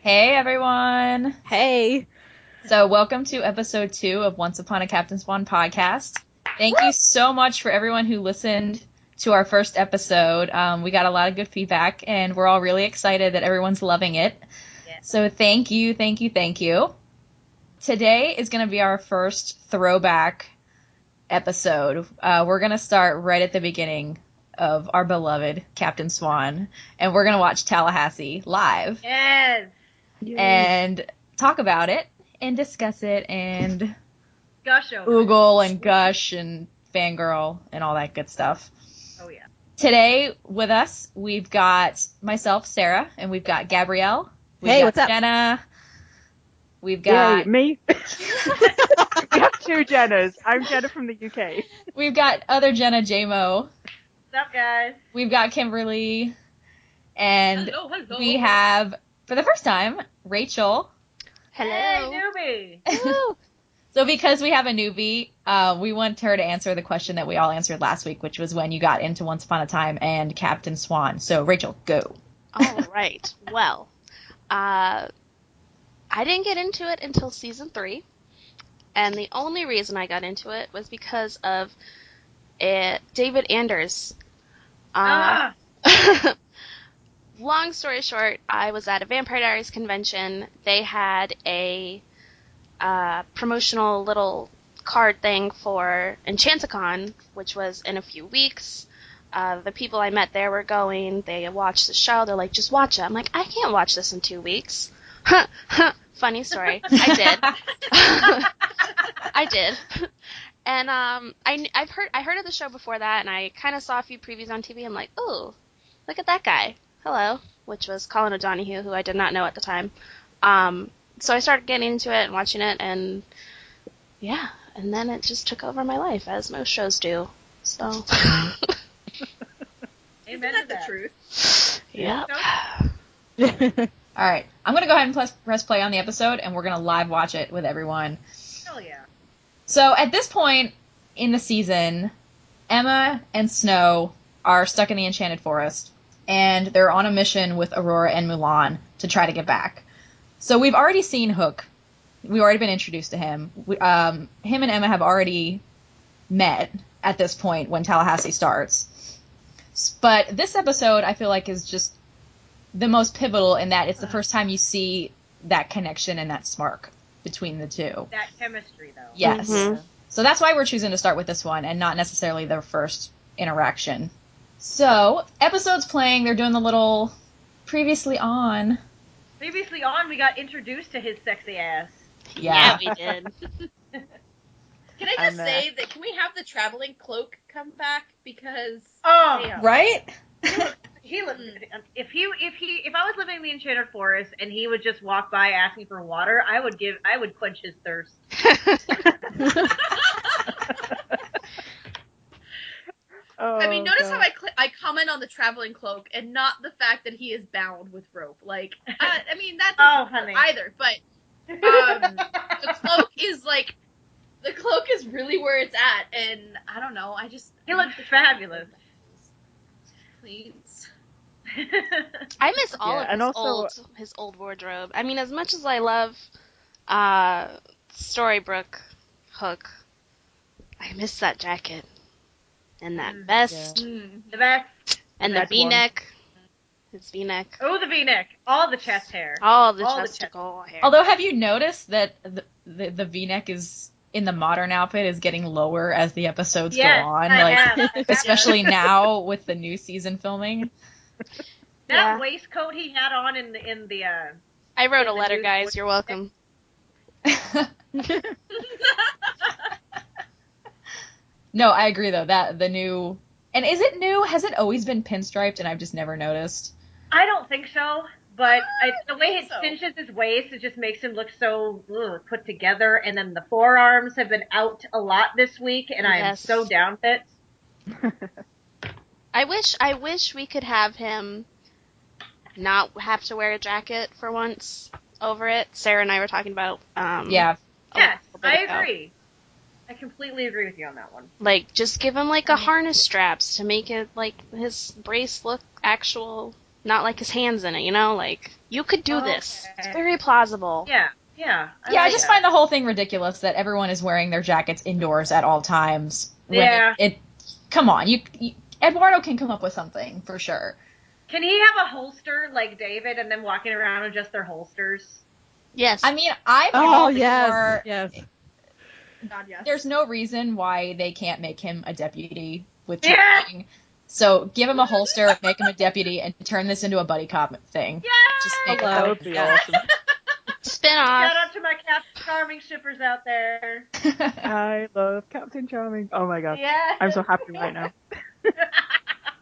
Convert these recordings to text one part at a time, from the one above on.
Hey everyone! Hey. So welcome to episode 2 of Once Upon a Captain Swan podcast. Thank you so much for everyone who listened to our first episode. We got a lot of good feedback and we're all really excited that everyone's loving it. Yeah. So thank you. Today is going to be our first throwback episode. We're going to start right at the beginning of our beloved Captain Swan, and we're going to watch Tallahassee live. Yes. And talk about it and discuss it and Gush over. oogle and gush and fangirl and all that good stuff. Oh yeah. Today with us we've got myself, Sarah, and we've got Gabrielle. Hey, what's up? Jenna. We've got Yay, me. We have two Jennas. I'm Jenna from the UK. we've got other Jenna JMO. What's up, guys? We've got Kimberly, and Hello. we have, for the first time, Rachel. Hey, Hello. newbie. So because we have a newbie, we want her to answer the question that we all answered last week, which was when you got into Once Upon a Time and Captain Swan. So, Rachel, go. All right. Well, I didn't get into it until season 3, and the only reason I got into it was because of David Anders. Long story short, I was at a Vampire Diaries convention. They had a promotional little card thing for Enchanticon, which was in a few weeks. The people I met there were going. They watched the show. They're like, just watch it. I'm like, I can't watch this in 2 weeks. Funny story. I did. And I heard of the show before that, and I kind of saw a few previews on TV. I'm like, ooh, look at that guy. Hello, which was Colin O'Donoghue, who I did not know at the time. So I started getting into it and watching it, and yeah, and then it just took over my life, as most shows do. So. Isn't that the truth? Yep. All right. I'm going to go ahead and press play on the episode, and we're going to live watch it with everyone. Hell yeah. So at this point in the season, Emma and Snow are stuck in the Enchanted Forest, and they're on a mission with Aurora and Mulan to try to get back. So we've already seen Hook. We've already been introduced to him. Him and Emma have already met at this point when Tallahassee starts. But this episode, I feel like, is just the most pivotal in that it's the first time you see that connection and that spark between the two. That chemistry, though. Yes. Mhm. So that's why we're choosing to start with this one and not necessarily their first interaction. So, episode's playing, they're doing the little previously on. Previously on, we got introduced to his sexy ass. Yeah. We did. Can I just say that, can we have the traveling cloak come back? Because, Oh, damn. Right? he looked. If I was living in the Enchanted Forest and he would just walk by asking for water, I would quench his thirst. Oh, I mean, notice God. how I comment on the traveling cloak and not the fact that he is bound with rope. Like, I mean, that doesn't honey. either, but the cloak is really where it's at, and I don't know, He looks fabulous. Please. I miss all Yeah, of and his old wardrobe. I mean, as much as I love Storybrooke Hook, I miss that jacket and that vest The vest. and The the best one. V-neck. His V-neck. Oh, the V-neck. All the chest hair. All the All the chesticle hair. Although, have you noticed that the V-neck is, in the modern outfit, is getting lower as the episodes go on? I Like, have. especially now with the new season filming. That waistcoat he had on in the I wrote a the letter, news guys. voice- You're welcome. No, I agree though, that the new, and is it new? Has it always been pinstriped and I've just never noticed? I don't think so, but the way it so. cinches his waist, it just makes him look so put together. And then the forearms have been out a lot this week, and I am Yes. so down with it. I wish we could have him not have to wear a jacket for once over it. Sarah and I were talking about Yeah. Yes, little bit I ago. agree. I completely agree with you on that one. Like, just give him, like, a harness straps to make it, like, his brace look actual, not like his hands in it, you know? Like, you could do this. It's very plausible. Yeah. Yeah. I just find the whole thing ridiculous that everyone is wearing their jackets indoors at all times. Yeah. Come on, you Eduardo can come up with something for sure. Can he have a holster like David and then walking around with just their holsters? Yes. I mean, I'm Oh, all yes. for. Yes. God, yes. There's no reason why they can't make him a deputy with Yeah. training. So give him a holster, make him a deputy, and turn this into a buddy cop thing. Yeah. Just make That it would be awesome. Spin off. Shout out to my Captain Charming shippers out there. I love Captain Charming. Oh my god. Yeah. I'm so happy right now.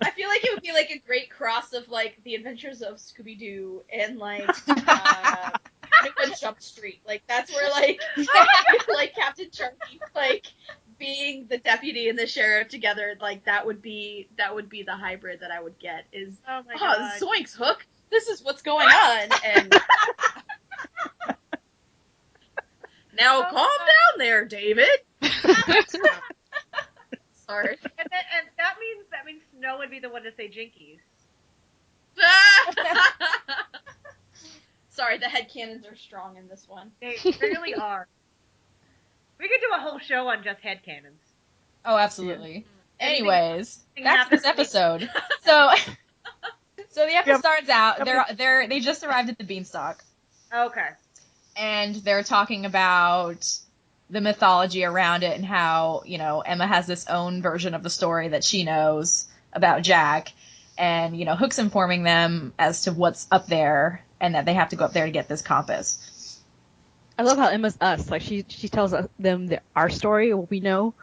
I feel like it would be like a great cross of like the Adventures of Scooby-Doo and like Midway Jump Street. Like that's where like like Captain Charming like being the deputy and the sheriff together. Like that would be the hybrid that I would get. Is Oh my god. zoinks, Hook. This is what's going on. And now calm down there, David. Sorry. And that means Snow would be the one to say Jinkies. Sorry, the headcanons are strong in this one. They really are. We could do a whole show on just headcanons. Oh, absolutely. Yeah. Anyways, Anything that's this happens to me. episode. So the episode starts out. They just arrived at the Beanstalk, Okay. and they're talking about the mythology around it and how, you know, Emma has this own version of the story that she knows about Jack, and, you know, Hook's informing them as to what's up there and that they have to go up there to get this compass. I love how Emma's us. Like, she tells them our story, what we know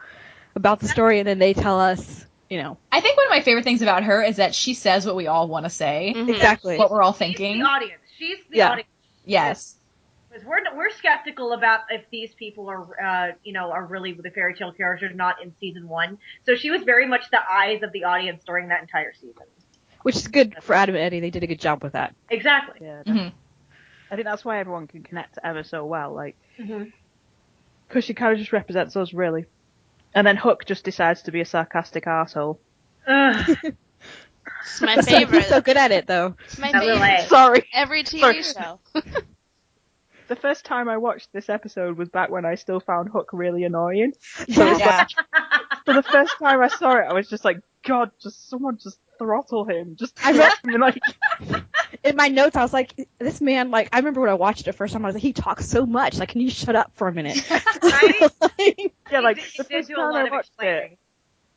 about the story, and then they tell us, you know. I think one of my favorite things about her is that she says what we all want to say, Mhm. Exactly. what we're all She's thinking. the audience. She's the Yeah. audience. Yes. Because we're skeptical about if these people are, are really the fairy tale characters, not in season 1. So she was very much the eyes of the audience during that entire season. Which is good for Adam and Eddie. They did a good job with that. Exactly. Yeah. hmm I think that's why everyone can connect to Emma so well. Like, Mm-hmm. because she kind of just represents us, really. And then Hook just decides to be a sarcastic arsehole. It's my favorite. He's so good at it, though. It's my That little favorite. egg. Sorry. Every TV Sorry. show. The first time I watched this episode was back when I still found Hook really annoying. So, it's Yeah. so the first time I saw it, I was just like, God, someone just throttle him. I Like, in my notes, I was like, this man, like, I remember when I watched it first time, I was like, he talks so much. Like, can you shut up for a minute? Right? Yeah, like, He the did first do a time lot I of watched explaining. it,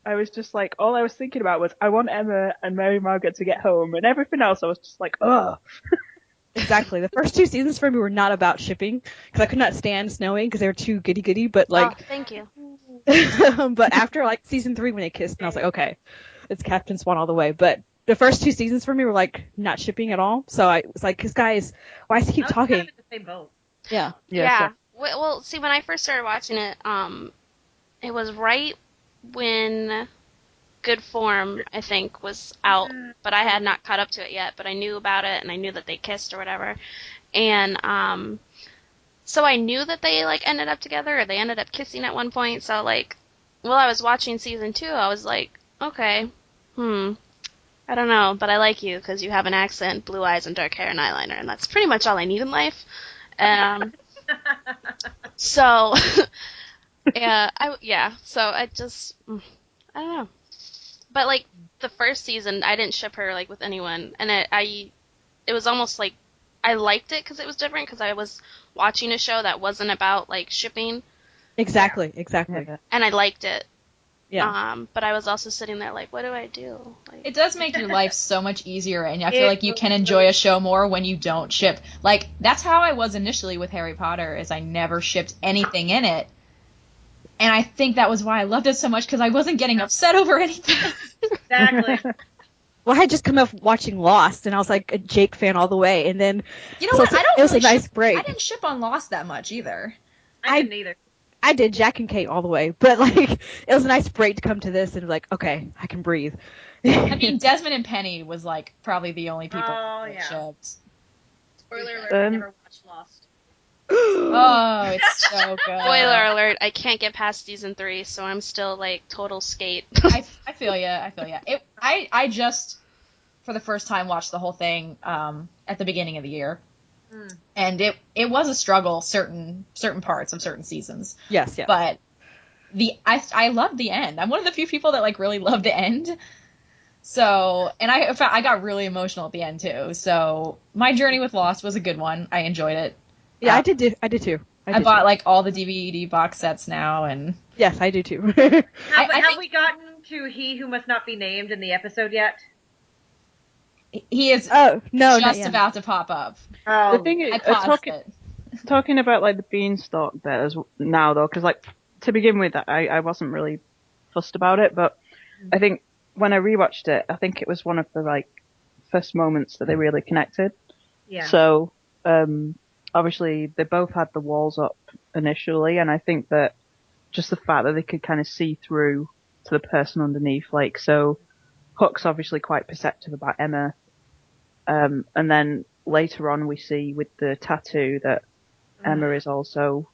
I was just like, all I was thinking about was, I want Emma and Mary Margaret to get home, and everything else, I was just like, ugh. Exactly. The first 2 seasons for me were not about shipping, because I could not stand Snowing, because they were too goody-goody, but, like, Oh, thank you. but after, like, season 3 when they kissed, and I was like, okay, it's Captain Swan all the way, but the first 2 seasons for me were, like, not shipping at all, so I was like, this guy's, why does he keep I was talking? kind of in the same boat. Yeah. Yeah. So- Well, see, when I first started watching it, it was right when Good Form, I think, was out, but I had not caught up to it yet, but I knew about it, and I knew that they kissed or whatever, and, so I knew that they, like, ended up together, or they ended up kissing at one point, so, like, while I was watching season 2, I was like, okay, I don't know, but I like you, because you have an accent, blue eyes, and dark hair and eyeliner, and that's pretty much all I need in life, so, so I just, I don't know. But, like, the first season, I didn't ship her, like, with anyone, and it was almost like, I liked it because it was different, because I was watching a show that wasn't about, like, shipping, Exactly. and I liked it. Yeah. But I was also sitting there like, what do I do? Like, It does make your life so much easier, and I feel It like you can enjoy a show more when you don't ship. Like, that's how I was initially with Harry Potter, is I never shipped anything in it. And I think that was why I loved it so much, because I wasn't getting upset over anything. Exactly. Well, I had just come up watching Lost, and I was like a Jake fan all the way, and then You know what? I don't it was really a nice ship, break. I didn't ship on Lost that much either. I didn't either. I did Jack and Kate all the way, but like it was a nice break to come to this and like, okay, I can breathe. I mean, Desmond and Penny was like probably the only people Oh, that yeah. shipped. Spoiler alert, I never watched Lost. Oh, it's so good. spoiler alert, I can't get past season 3, so I'm still, like, total skate. I feel ya. I just for the first time, watched the whole thing at the beginning of the year. Mm. And it was a struggle, certain parts of certain seasons. Yes, yeah. But I loved the end. I'm one of the few people that like really loved the end. So, and I got really emotional at the end too. So my journey with Lost was a good one. I enjoyed it. Yeah, I did too. I bought like all the DVD box sets now, and yes, I do too. Have we gotten to He Who Must Not Be Named in the episode yet? he is just about to pop up. Oh, The thing is, I paused it. talking about like the beanstalk bit now though, because like to begin with, I wasn't really fussed about it, but I think when I rewatched it, I think it was one of the like first moments that they really connected. yeah. So obviously they both had the walls up initially, and I think that just the fact that they could kind of see through to the person underneath, like so Hook's obviously quite perceptive about Emma, and then later on we see with the tattoo that Emma is also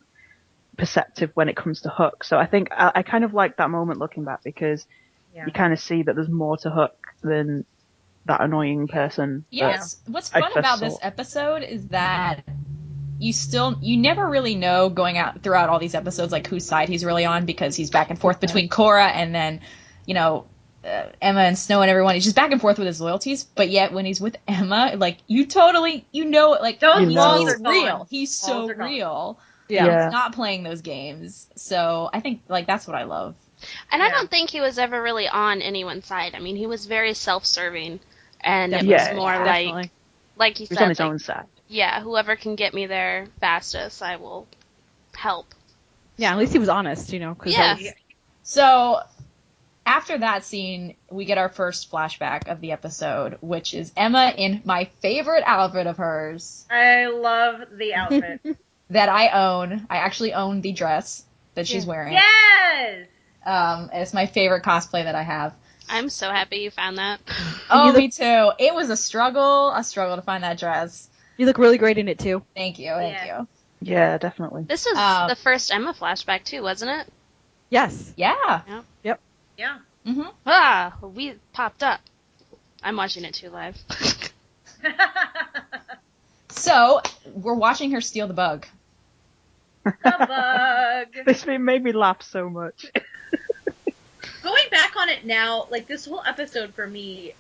perceptive when it comes to Hook. So I think I kind of like that moment looking back, because you kind of see that there's more to Hook than that annoying person. Yes. What's fun about this episode is that you never really know going out throughout all these episodes like whose side he's really on, because he's back and forth between Cora and then, Emma and Snow and everyone. He's just back and forth with his loyalties, but yet when he's with Emma, like he's real. He's so real. Yeah. He's not playing those games. So I think like that's what I love. And I don't think he was ever really on anyone's side. I mean, he was very self-serving, and it Yeah, was more definitely. like he He's said, on his own side. yeah, whoever can get me there fastest, I will help. Yeah, at least he was honest, 'cause Yeah. So after that scene, we get our first flashback of the episode, which is Emma in my favorite outfit of hers I love the outfit. that I own. I actually own the dress that she's wearing. Yes! It's my favorite cosplay that I have. I'm so happy you found that. Oh, me too. It was a struggle to find that dress. You look really great in it too. Thank you. Yeah, definitely. This was the first Emma flashback too, wasn't it? Yes. Yeah. Yep. Yeah. Mm-hmm. Ah, we popped up. I'm watching it too live. So, we're watching her steal the bug. The bug. This made me laugh so much. Going back on it now, like this whole episode for me,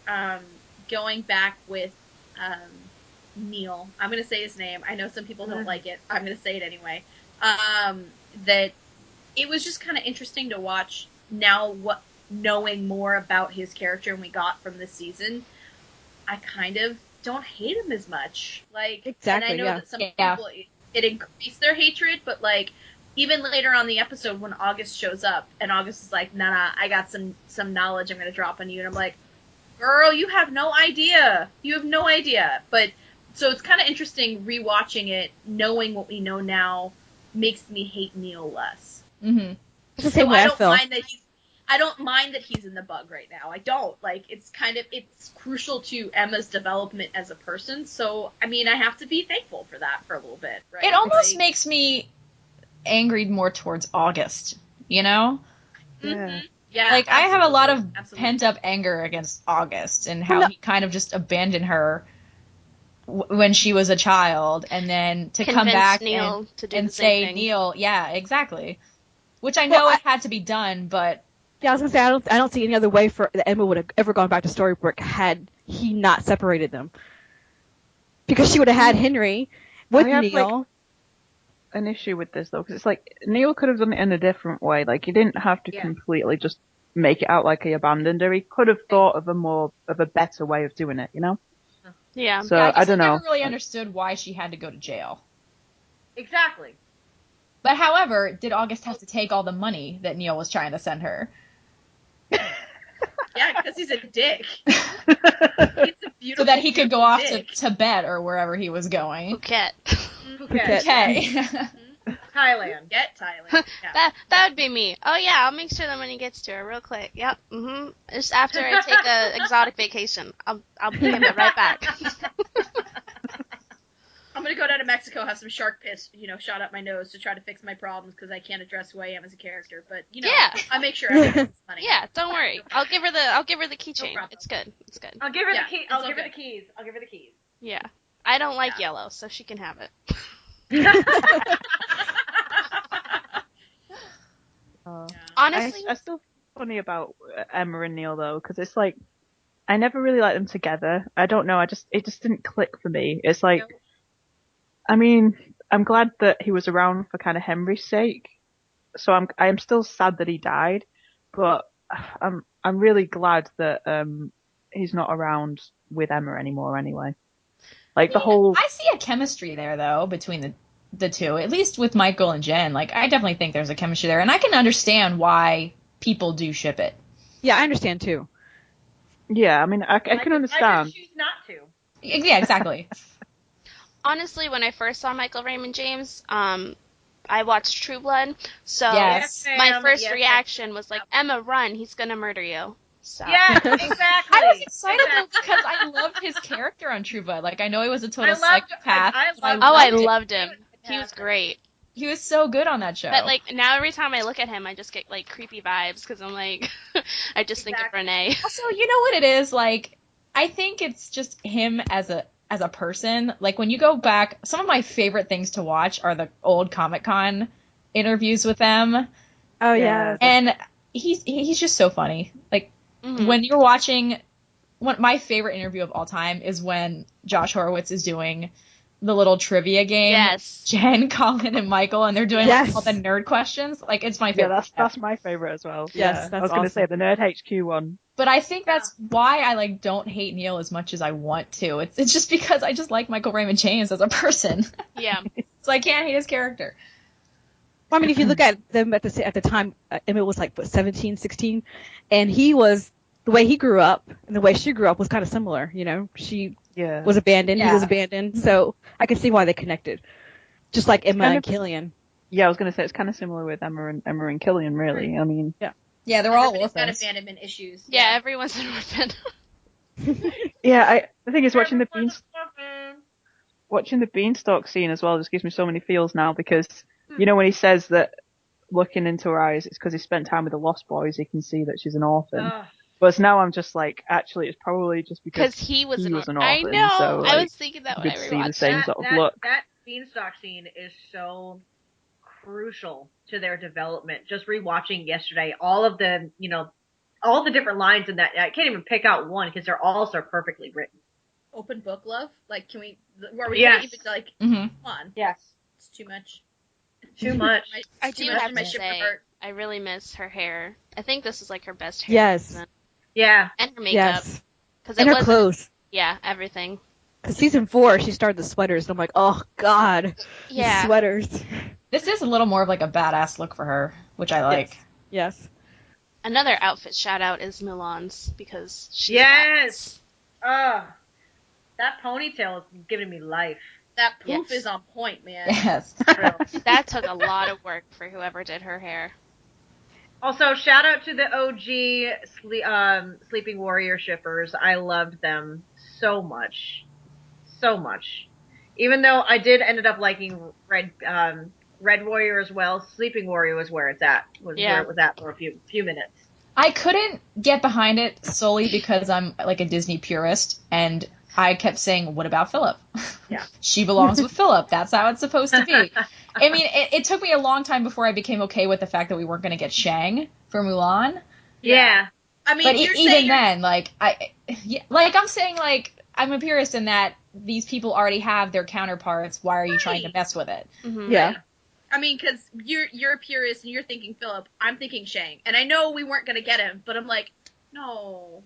going back with Neal, I'm gonna say his name. I know some people don't like it. I'm gonna say it anyway. That it was just kind of interesting to watch now. Knowing more about his character and we got from this season, I kind of don't hate him as much. Like, exactly, and I know that some people it increased their hatred, but like even later on the episode when August shows up and August is like, nah, I got some knowledge I'm gonna drop on you, and I'm like, girl, you have no idea. You have no idea. But so it's kind of interesting rewatching it, knowing what we know now makes me hate Neal less. Mm-hmm. It's the same way I feel. I don't mind that he's in the bug right now. I don't. Like, it's crucial to Emma's development as a person. So, I mean, I have to be thankful for that for a little bit, right? It almost makes me angry more towards August, Yeah. Yeah. Like, I have a lot of absolutely. pent-up anger against August and how he kind of just abandoned her when she was a child, and then to come back Neal to do and the say, same thing. Neal, yeah, exactly. Which I know it had to be done, but... Yeah, I was gonna say I don't see any other way for that Emma would have ever gone back to Storybrooke had he not separated them, because she would have had Henry with Neal. An issue with this though, because it's like Neal could have done it in a different way. Like he didn't have to completely just make it out like he abandoned her. He could have thought of a better way of doing it, Yeah. So I don't know. never really understood why she had to go to jail. Exactly. But however, did August have to take all the money that Neal was trying to send her? Yeah, because he's a dick. He's a beautiful, so that he could go off dick. to Tibet or wherever he was going. Phuket. Okay. Thailand. Get Thailand. Yeah. That would be me. Oh yeah, I'll make sure the money gets to her real quick. Yep. Just after I take a exotic vacation, I'll bring it right back. I'm gonna go down to Mexico, have some shark piss, shot up my nose to try to fix my problems because I can't address who I am as a character. But Yeah. I make sure everyone gets money. Yeah, don't worry. I'll give her the keychain. problem. It's good. It's good. I'll give her Yeah, the key. it's I'll give her okay. the keys. I'll give her the keys. Yeah. I don't like yellow, so she can have it. Honestly, I still funny about Emma and Neal though, because it's like I never really liked them together. I don't know. It just didn't click for me. It's like, I mean, I'm glad that he was around for kind of Henry's sake. So I'm still sad that he died, but I'm really glad that he's not around with Emma anymore anyway. Like the whole. I see a chemistry there though between the two, at least with Michael and Jen. Like I definitely think there's a chemistry there, and I can understand why people do ship it. Yeah, I understand too. Yeah, I mean, I can understand. I just choose not to. Yeah, exactly. honestly, when I first saw Michael Raymond James, I watched True Blood, so Yes. my first reaction was like, Emma, run, he's gonna murder you. So. Yeah, exactly. I was excited though because I loved his character on True Blood. Like I know he was a total psychopath. I loved him. He was great. He was so good on that show. But like now, every time I look at him, I just get like creepy vibes because I'm like, I just think of Renee. Also, you know what it is? Like, I think it's just him as a person. Like when you go back, some of my favorite things to watch are the old Comic-Con interviews with them. Oh yeah. And he's just so funny. Like when you're watching, my favorite interview of all time is when Josh Horowitz is doing the little trivia game. Yes. Jen, Colin, and Michael, and they're doing like, all the nerd questions. Like it's my favorite. Yeah, that's my favorite as well. Yes, I was going to say the Nerd HQ one. But I think that's why I like don't hate Neal as much as I want to. It's just because I just like Michael Raymond James as a person. Yeah. So I can't hate his character. Well, I mean, if you look at them at the time, Emmett was like 17, 16, and he was the way he grew up and the way she grew up was kind of similar. You know, she was abandoned, he was abandoned, so I can see why they connected. Just like Emma and Killian. Yeah, I was going to say it's kind of similar with Emma and Killian, really. I mean, yeah, they're all Everybody's got orphans. abandonment issues. Yeah, everyone's an orphan. yeah. The thing is, watching the Beanstalk scene as well just gives me so many feels now because you know when he says that looking into her eyes, it's because he spent time with the Lost Boys. He can see that she's an orphan. But now I'm just like, actually, it's probably just because he was an orphan. I know. So, like, I was thinking that when I see rewatched the same sort of look. That Beanstalk scene is so crucial to their development. Just rewatching yesterday, all of the different lines in that, I can't even pick out one because they're all so perfectly written. Open book love? Like, can we? Are we gonna even like? Come on. Yes. It's too much. Too much. I do have to say, I really miss her hair. I think this is like her best hair. Yes. Yeah. And her makeup. Yes. And her clothes. Yeah, everything. Because season 4, she started the sweaters, and I'm like, oh god. Yeah. Sweaters. This is a little more of like a badass look for her, which I like. Yes. Another outfit shout out is Mulan's because she's that ponytail is giving me life. That poof is on point, man. Yes. That took a lot of work for whoever did her hair. Also, shout out to the OG Sleeping Warrior shippers. I loved them so much. So much. Even though I did ended up liking Red Warrior as well, Sleeping Warrior was where it's at. Where it was at for a few minutes. I couldn't get behind it solely because I'm like a Disney purist, and I kept saying, what about Philip? Yeah. She belongs with Philip. That's how it's supposed to be. I mean, it took me a long time before I became okay with the fact that we weren't going to get Shang for Mulan. Yeah. I mean, but even then, like, I'm saying, like, I'm a purist in that these people already have their counterparts. Why are you trying to mess with it? Mm-hmm. Yeah. I mean, because you're a purist and you're thinking Philip. I'm thinking Shang. And I know we weren't going to get him, but I'm like, no.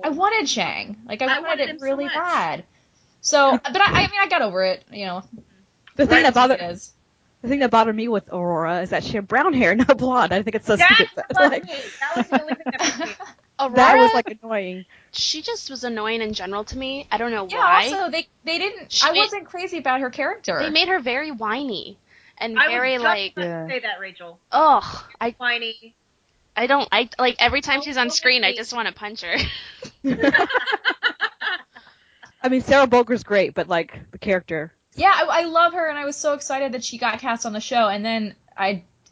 I wanted Shang. Like, I wanted it really so bad. So, but I mean, I got over it, you know. The thing that bothered me with Aurora is that she had brown hair, not blonde. I think it's so stupid. That was the only thing that was Aurora, that was like annoying. She just was annoying in general to me. I don't know yeah, why. Also, they didn't. I wasn't crazy about her character. They made her very whiny and I very was like. just about to say that, Rachel. Ugh, Whiny. I like every time she's on screen, I just want to punch her. I mean, Sarah Bulger's great, but like the character Yeah, I love her, and I was so excited that she got cast on the show. And then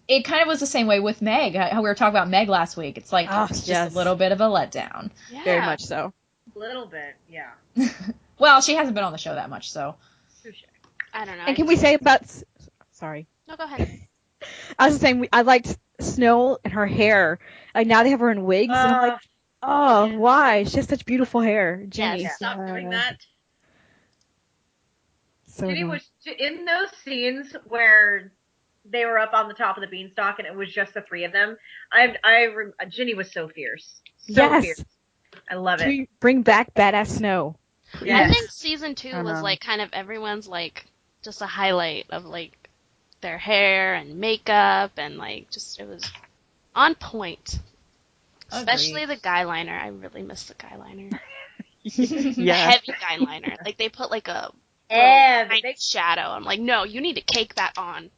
it kind of was the same way with Meg. How we were talking about Meg last week. It's like it's just a little bit of a letdown. Yeah. Very much so. A little bit, yeah. Well, she hasn't been on the show that much, so. Touche. I don't know. And can we say about... Sorry. No, go ahead. I was just saying, I liked Snow and her hair. Like, now they have her in wigs, and I'm like, oh, why? She has such beautiful hair. Ginny. Yes. Stop doing that. So Ginny annoying. was in those scenes where they were up on the top of the beanstalk and it was just the three of them. Ginny was so fierce, fierce. I love Can it. we bring back Badass Snow? Yes. I think season 2 I was know. like kind of everyone's like just a highlight of like their hair and makeup and like just it was on point. Especially the guyliner. I really miss the guyliner. The Yeah. heavy guyliner. Like they put like a And tiny shadow. I'm like, no, you need to cake that on.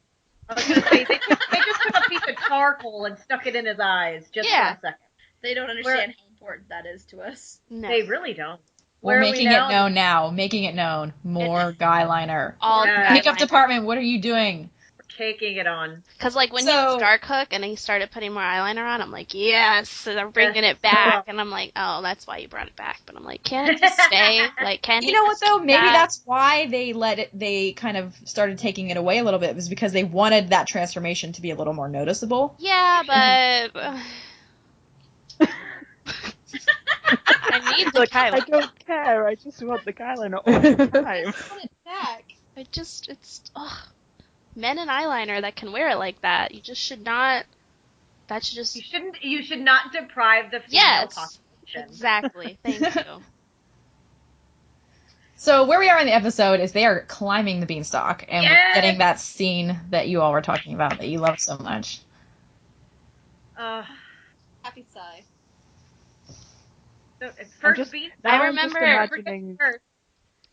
I was gonna say, they just took a piece of charcoal and stuck it in his eyes just for a second. They don't understand how important that is to us. No. They really don't. We're Where are we making it now? known now. Making it known. More guyliner. All Yeah. Makeup guyliner. department, what are you doing? We're caking it on. Because, like, when he was Dark Hook and he started putting more eyeliner on, I'm like, yes, and they're bringing it back. And I'm like, oh, that's why you brought it back. But I'm like, can it just stay? Like, can You know what, though? Maybe that? that's why they kind of started taking it away a little bit, was because they wanted that transformation to be a little more noticeable. Yeah, but... I need the Like, I eyeliner. don't care. I just want the guyliner all the time. Put it back. Men in eyeliner that can wear it like that. You just should not. That should just. You should not deprive the female Yes, population. exactly. Thank you. So where we are in the episode is they are climbing the beanstalk, and we're getting that scene that you all were talking about that you love so much. Happy sigh. So at first I remember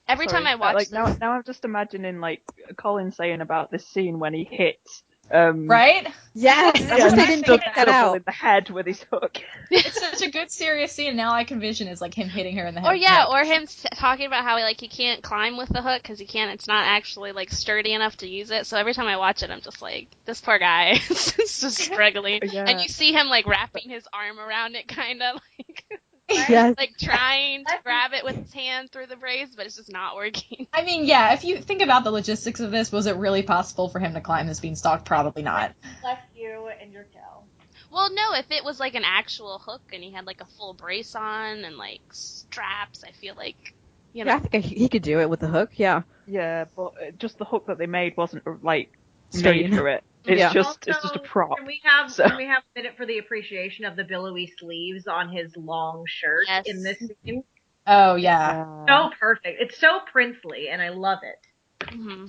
every time I watch like, this. now I'm just imagining like Colin saying about this scene when he hits Right? Yes, I wish they didn't take that out. in the head with his hook. It's such a good serious scene, and now I can vision is like him hitting her in the head. Or yeah, or him talking about how he can't climb with the hook because he can't. It's not actually like sturdy enough to use it. So every time I watch it, I'm just like, this poor guy is just struggling. Yeah. And you see him like wrapping his arm around it, kind of like. Yes. Like trying to grab it with his hand through the brace, but it's just not working. I mean, yeah, if you think about the logistics of this, was it really possible for him to climb this beanstalk? Probably not. Left you and your tail. Well, no, if it was like an actual hook and he had like a full brace on and like straps, I feel like, you know. Yeah, I think he could do it with the hook, yeah. Yeah, but just the hook that they made wasn't like Sturdy made for it. It's Yeah. just it's just a prop. Can we have So- a minute for the appreciation of the billowy sleeves on his long shirt Yes. in this scene? Oh, yeah. So perfect. It's so princely, and I love it. Mm-hmm.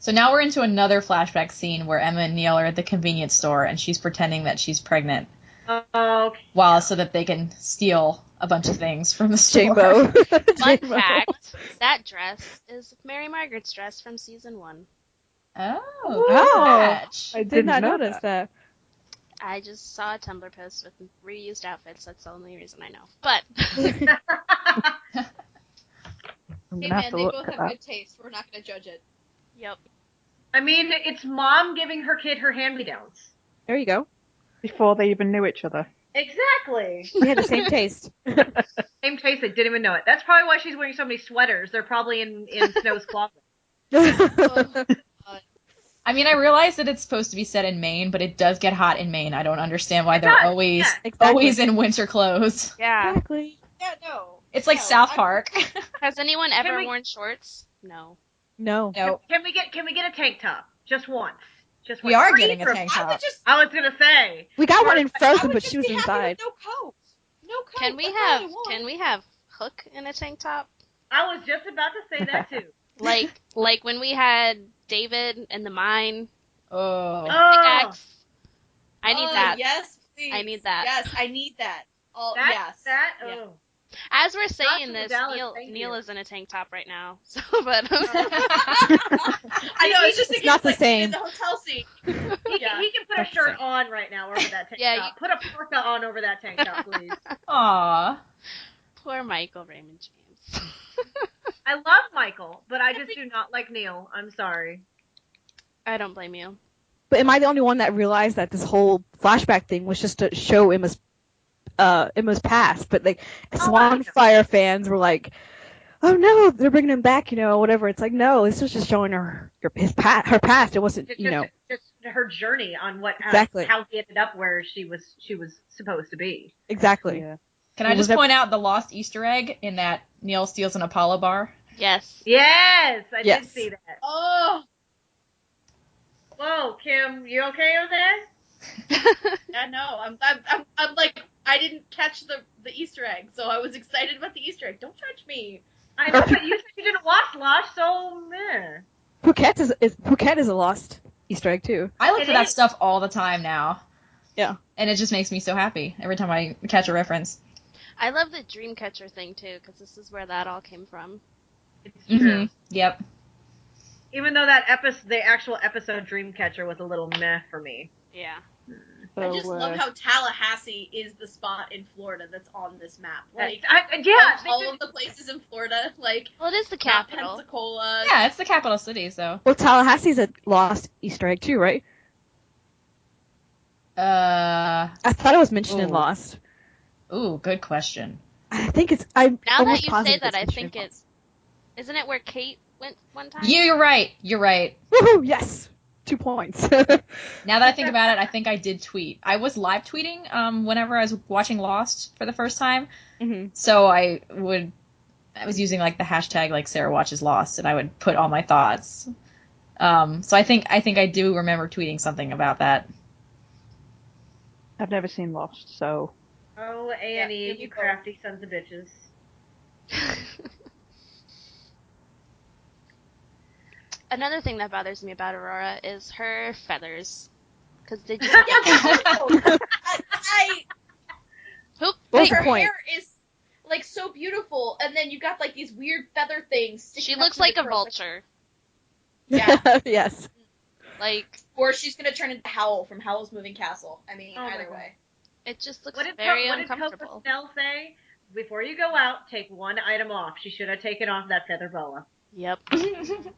So now we're into another flashback scene where Emma and Neal are at the convenience store, and she's pretending that she's pregnant, Okay. so that they can steal a bunch of things from the store. Jambo. Fun fact, that dress is Mary Margaret's dress from season 1. Oh, Oh. catch. I did not notice that. I just saw a Tumblr post with reused outfits. That's the only reason I know. But I'm Hey gonna have man, to they look both at have that. good taste. We're not gonna judge it. yep. I mean, it's mom giving her kid her hand-me-downs. There you go. Before they even knew each other. Exactly. We had the same taste. Same taste, they didn't even know it. That's probably why she's wearing so many sweaters. They're probably in Snow's closet. I mean, I realize that it's supposed to be set in Maine, but it does get hot in Maine. I don't understand why they're does, always yeah. Exactly. always in winter clothes. Yeah. Exactly. Yeah, no. It's like No, South I'm- Park. Has anyone ever we- worn shorts? No. No. No, Can we get a tank top? Just once. Just we once. are Free getting a from- tank I would top. just. I was gonna say. We got one in I Frozen, would but just she was be happy inside. with no coat. No coat. Can we That's all I have want. Hook in a tank top? I was just about to say that too. Like when we had David in the mine Oh, with Oh. pickaxe. I need that. Yes, please. I need that. Yes, I need that. Oh, That, yes. that, Yeah. oh. As we're saying Joshua this, Dallas, thank Neal you. is in a tank top right now. So, but I know, it's just It's not the same. in the hotel scene. He can put a That's shirt the on right now over that tank Yeah, top. Put a parka on over that tank top, please. aw. poor Michael Raymond James. I love Michael, but I just do not like Neal. I'm sorry. I don't blame you. But am I the only one that realized that this whole flashback thing was just to show Emma's past? But like, Swan Fire fans were like, "Oh no, they're bringing him back," whatever. It's like, no, this was just showing her her past. It wasn't, Just her journey on Exactly. how he ended up where she was supposed to be. Exactly. Yeah. Can I just point out the lost Easter egg in that Neal steals an Apollo bar? Yes. Yes, I Yes. did see that. Oh, Whoa, Kim, you okay over there? yeah, no, I'm like, I didn't catch the Easter egg, so I was excited about the Easter egg. Don't judge me. I know, but you said you didn't watch Lost, so meh. Phuket is a lost Easter egg too. I look It for that is. stuff all the time now. Yeah. And it just makes me so happy every time I catch a reference. I love the Dreamcatcher thing too, because this is where that all came from. It's true. Yep. Even though the actual episode Dreamcatcher was a little meh for me. Yeah. I just love how Tallahassee is the spot in Florida that's on this map. Like, all of the places in Florida, like, Well, it is the Mount capital. Pensacola. Yeah, it's the capital city, so. Well, Tallahassee's a lost Easter egg too, right? I thought it was mentioned in Ooh. Lost. Ooh, good question. I think it's. I'm Now almost that you say positive that, I mentioned think in it's. Isn't it where Kate went one time? You're right. You're right. Lost. Woohoo! Yes, 2 points. Now that I think about it, I think I did tweet. I was live tweeting whenever I was watching Lost for the first time. Mm-hmm. So I was using like the hashtag like Sarah watches Lost, and I would put all my thoughts. So I think I do remember tweeting something about that. I've never seen Lost, so Oh, A&E, you crafty sons of bitches. Another thing that bothers me about Aurora is her feathers. Because they just. I Oop, What's her the point? hair is like so beautiful, and then you got like these weird feather things sticking she up looks to like the a curls. vulture. Yeah. Yes. Like, Or she's gonna turn into Howl from Howl's Moving Castle. I mean, Oh my either God. way. it just looks What did very Coco uncomfortable. Snell say? Before you go out, take one item off. She should have taken off that feather boa. Yep. Can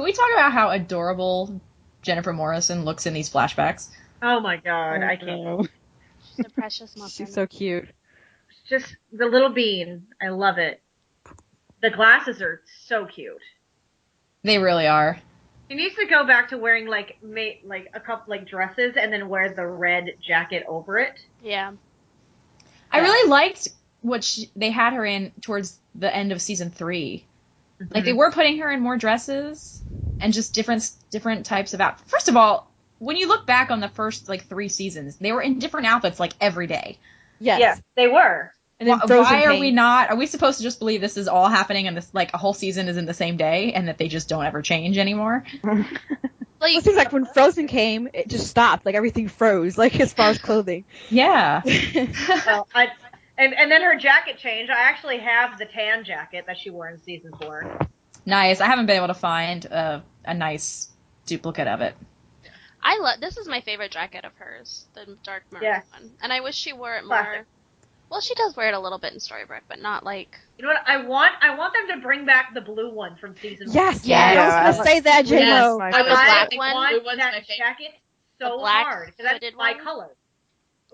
we talk about how adorable Jennifer Morrison looks in these flashbacks? Oh my God, I can't. She's a precious muffin. She's so cute. Just the little bean. I love it. The glasses are so cute. They really are. She needs to go back to wearing like a couple like dresses and then wear the red jacket over it. Yeah. I really liked what they had her in towards the end of season 3. Like, they were putting her in more dresses and just different types of outfits. First of all, when you look back on the first, 3 seasons, they were in different outfits, every day. Yes. Yeah, they were. And then Why are we not? Are we supposed to just believe this is all happening and this, a whole season is in the same day and that they just don't ever change anymore? Like, It seems like when Frozen came, it just stopped. Everything froze, as far as clothing. Yeah. Well, and then her jacket changed. I actually have the tan jacket that she wore in season 4. Nice. I haven't been able to find a nice duplicate of it. this is my favorite jacket of hers, the dark maroon Yes. one. And I wish she wore it more. Classic. Well, she does wear it a little bit in Storybrooke, but not like. You know what? I want them to bring back the blue one from season 1. Yes. Yes. I was gonna say that, J-Mo. my The black one? want Blue one's that my favorite. jacket The so black hard because that's hooded my one? color.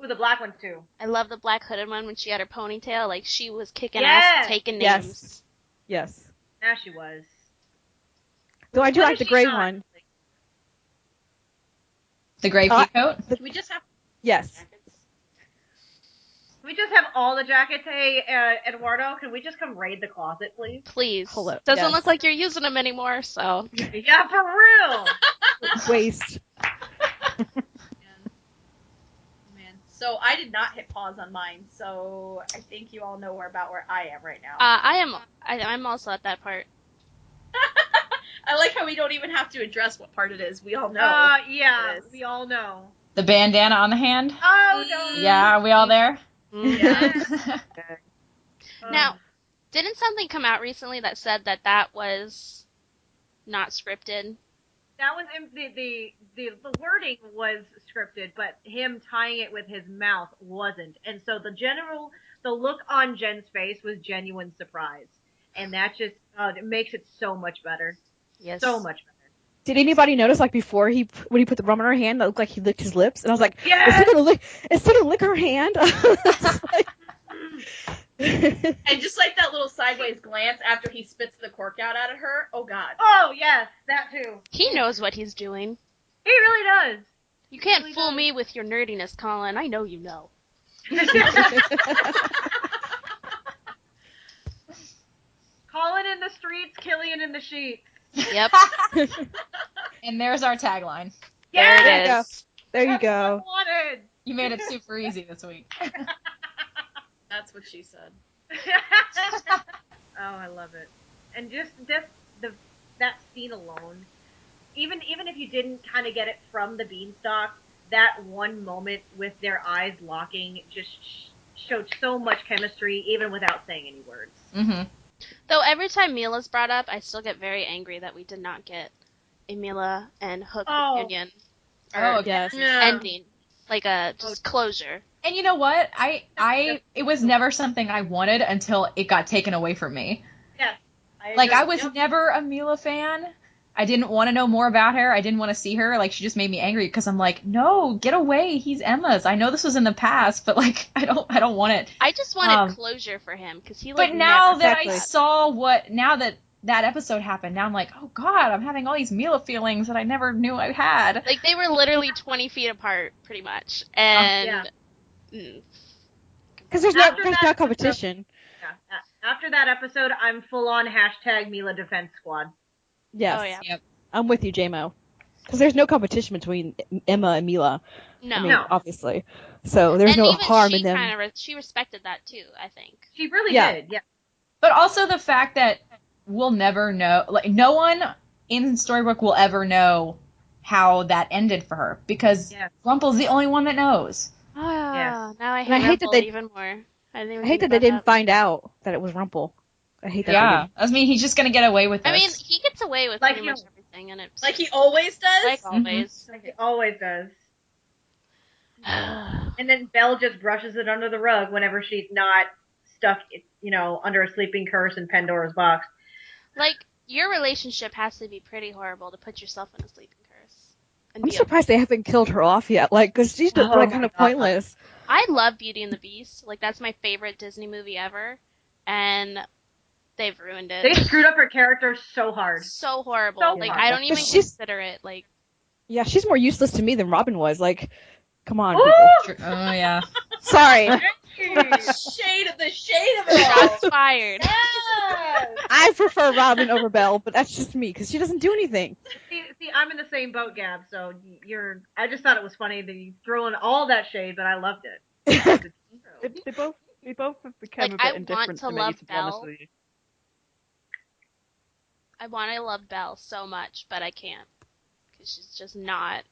Ooh, the black one too. I love the black hooded one when she had her ponytail. Like, she was kicking Yes. ass, taking names. Yes. Yeah, she was. Though I do When like is the she gray not? one. The gray peacoat? Can we just have Yes. jackets? Can we just have all the jackets? Hey, Eduardo, can we just come raid the closet, please? Please. Hello. Doesn't Yes. look like you're using them anymore, so. Yeah, for real. Waste. Man. So I did not hit pause on mine, so I think you all know where I am right now. I'm also at that part. I like how we don't even have to address what part it is. We all know. Yeah, it is. we all know. The bandana on the hand? Oh, no. Yeah, are we all there? Yeah. Now, didn't something come out recently that said that was not scripted? That was the wording was scripted, but him tying it with his mouth wasn't. And so the look on Jen's face was genuine surprise. and that just it makes it so much better. Yes. So much better. Did anybody notice, like, before when he put the rum in her hand, that looked like he licked his lips? And I was like, Yes! is he gonna lick her hand? And just like that little sideways glance after he spits the cork out at her. Oh God. Oh yes, that too. He knows what he's doing. He really does. You can't really fool does. me with your nerdiness, Colin. I know you know. Colin in the streets, Killian in the sheets. Yep. And there's our tagline. There Yes! it is. There you That's what I go. wanted. You made it super easy this week. That's what she said. Oh, I love it. And just that scene alone, even if you didn't kind of get it from the beanstalk, that one moment with their eyes locking just showed so much chemistry, even without saying any words. Mm-hmm. Though every time Mila's brought up, I still get very angry that we did not get a Mila and Hook reunion. Oh, Yes. Ending. Like a just closure. And you know what? It was never something I wanted until it got taken away from me. Yes. I was never a Mila fan. I didn't want to know more about her. I didn't want to see her. Like, she just made me angry because I'm like, no, get away. He's Emma's. I know this was in the past, but like, I don't want it. I just wanted closure for him because he like. But now never that Exactly. I saw now that episode happened, now I'm like, oh God, I'm having all these Mila feelings that I never knew I had. Like, they were literally 20 feet apart, pretty much. And. Because there's no competition. Yeah. After that episode, I'm full on # Mila Defense Squad. Yes. Oh, yeah. Yep. I'm with you, JMO. Because there's no competition between Emma and Mila. No. I mean, No. obviously. So there's and no even harm she in them. she respected that too, I think. She really Yeah. did. Yeah. But also the fact that we'll never know, like, no one in Storybook will ever know how that ended for her because Yeah. Rumple's the only one that knows. Ah, now I And I hate hate that Rumple they- even more. I I hate that they didn't find out that it was Rumple. I hate that. Yeah. I mean, he's just gonna get away with this. I mean, he gets away with Like pretty you- much everything, and it's Like he always does? like always. Like he always does. And then Belle just brushes it under the rug whenever she's not stuck, under a sleeping curse in Pandora's box. Like, your relationship has to be pretty horrible to put yourself in a sleeping curse. And I'm be surprised they haven't killed her off yet. Like, because she's just, Oh like, my kind of God. pointless. I love Beauty and the Beast. Like, that's my favorite Disney movie ever. And they've ruined it. They screwed up her character so hard. So horrible. So like, hard. I don't even But she's- consider it, like... Yeah, she's more useless to me than Robin was. Like, come on, Ooh! people. Oh yeah. Sorry. Shade of it all. Shots fired. Yes! I prefer Robin over Belle, but that's just me, because she doesn't do anything. See, I'm in the same boat, Gab, so I just thought it was funny that you throw in all that shade, but I loved it. They both have become Like, a bit I want indifferent to to me, love to be honest Belle. with you. I want to love Belle so much, but I can't. Because she's just not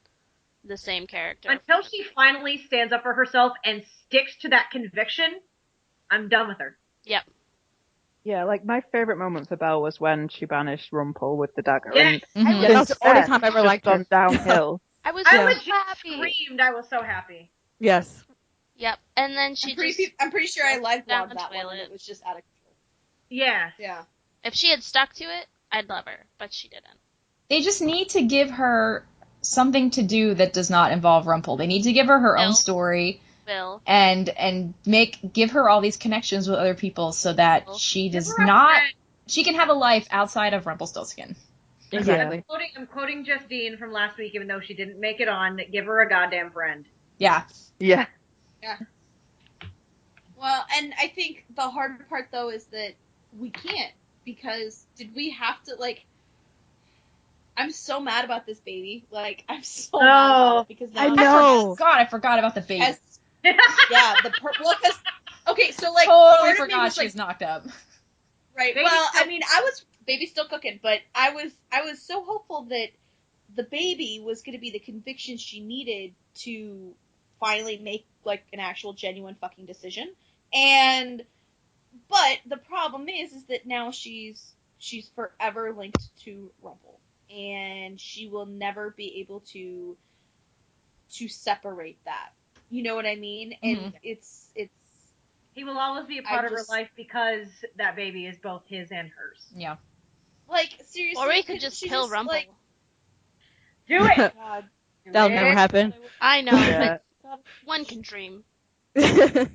the same character. Until she finally stands up for herself and sticks to that conviction, I'm done with her. Yep. Yeah, like my favourite moment for Belle was when she banished Rumple with the dagger. Yes. And Mhm. Yeah, that was the only since time I ever then, liked it's her. gone downhill. I was I so legit happy. screamed. I was so happy. Yes. Yep. And then she I'm pretty sure I live down blogged the that one and toilet. it was just out of control. Yeah. Yeah. If she had stuck to it, I'd love her. But she didn't. They just need to give her something to do that does not involve Rumple. They need to give her her Bill. own story Bill. and give her all these connections with other people so that Bill. she does Give her a not friend. she can have a life outside of Rumpelstiltskin. Exactly. I'm quoting Justine from last week, even though she didn't make it on. Give her a goddamn friend. Yeah. Yeah. Well, and I think the hard part though is that we can't, because did we have to, like, I'm so mad about this baby. Like, I'm so mad about it because now I know. God, I forgot about the baby. As, yeah, well, because okay, so like Totally part of me forgot was she like, was knocked up. right. Baby's Well, still- I mean, baby's still cooking, but I was so hopeful that the baby was going to be the conviction she needed to finally make like an actual genuine fucking decision. But the problem is that now she's forever linked to Rumple, and she will never be able to separate that. You know what I mean? And Mhm. it's He will always be a part of her life because that baby is both his and hers. Yeah. Like, seriously. Or we could couldn't just she kill Rumple. Like, Do it! God. That'll never happen. I know, Yeah. but one can dream. We couldn't,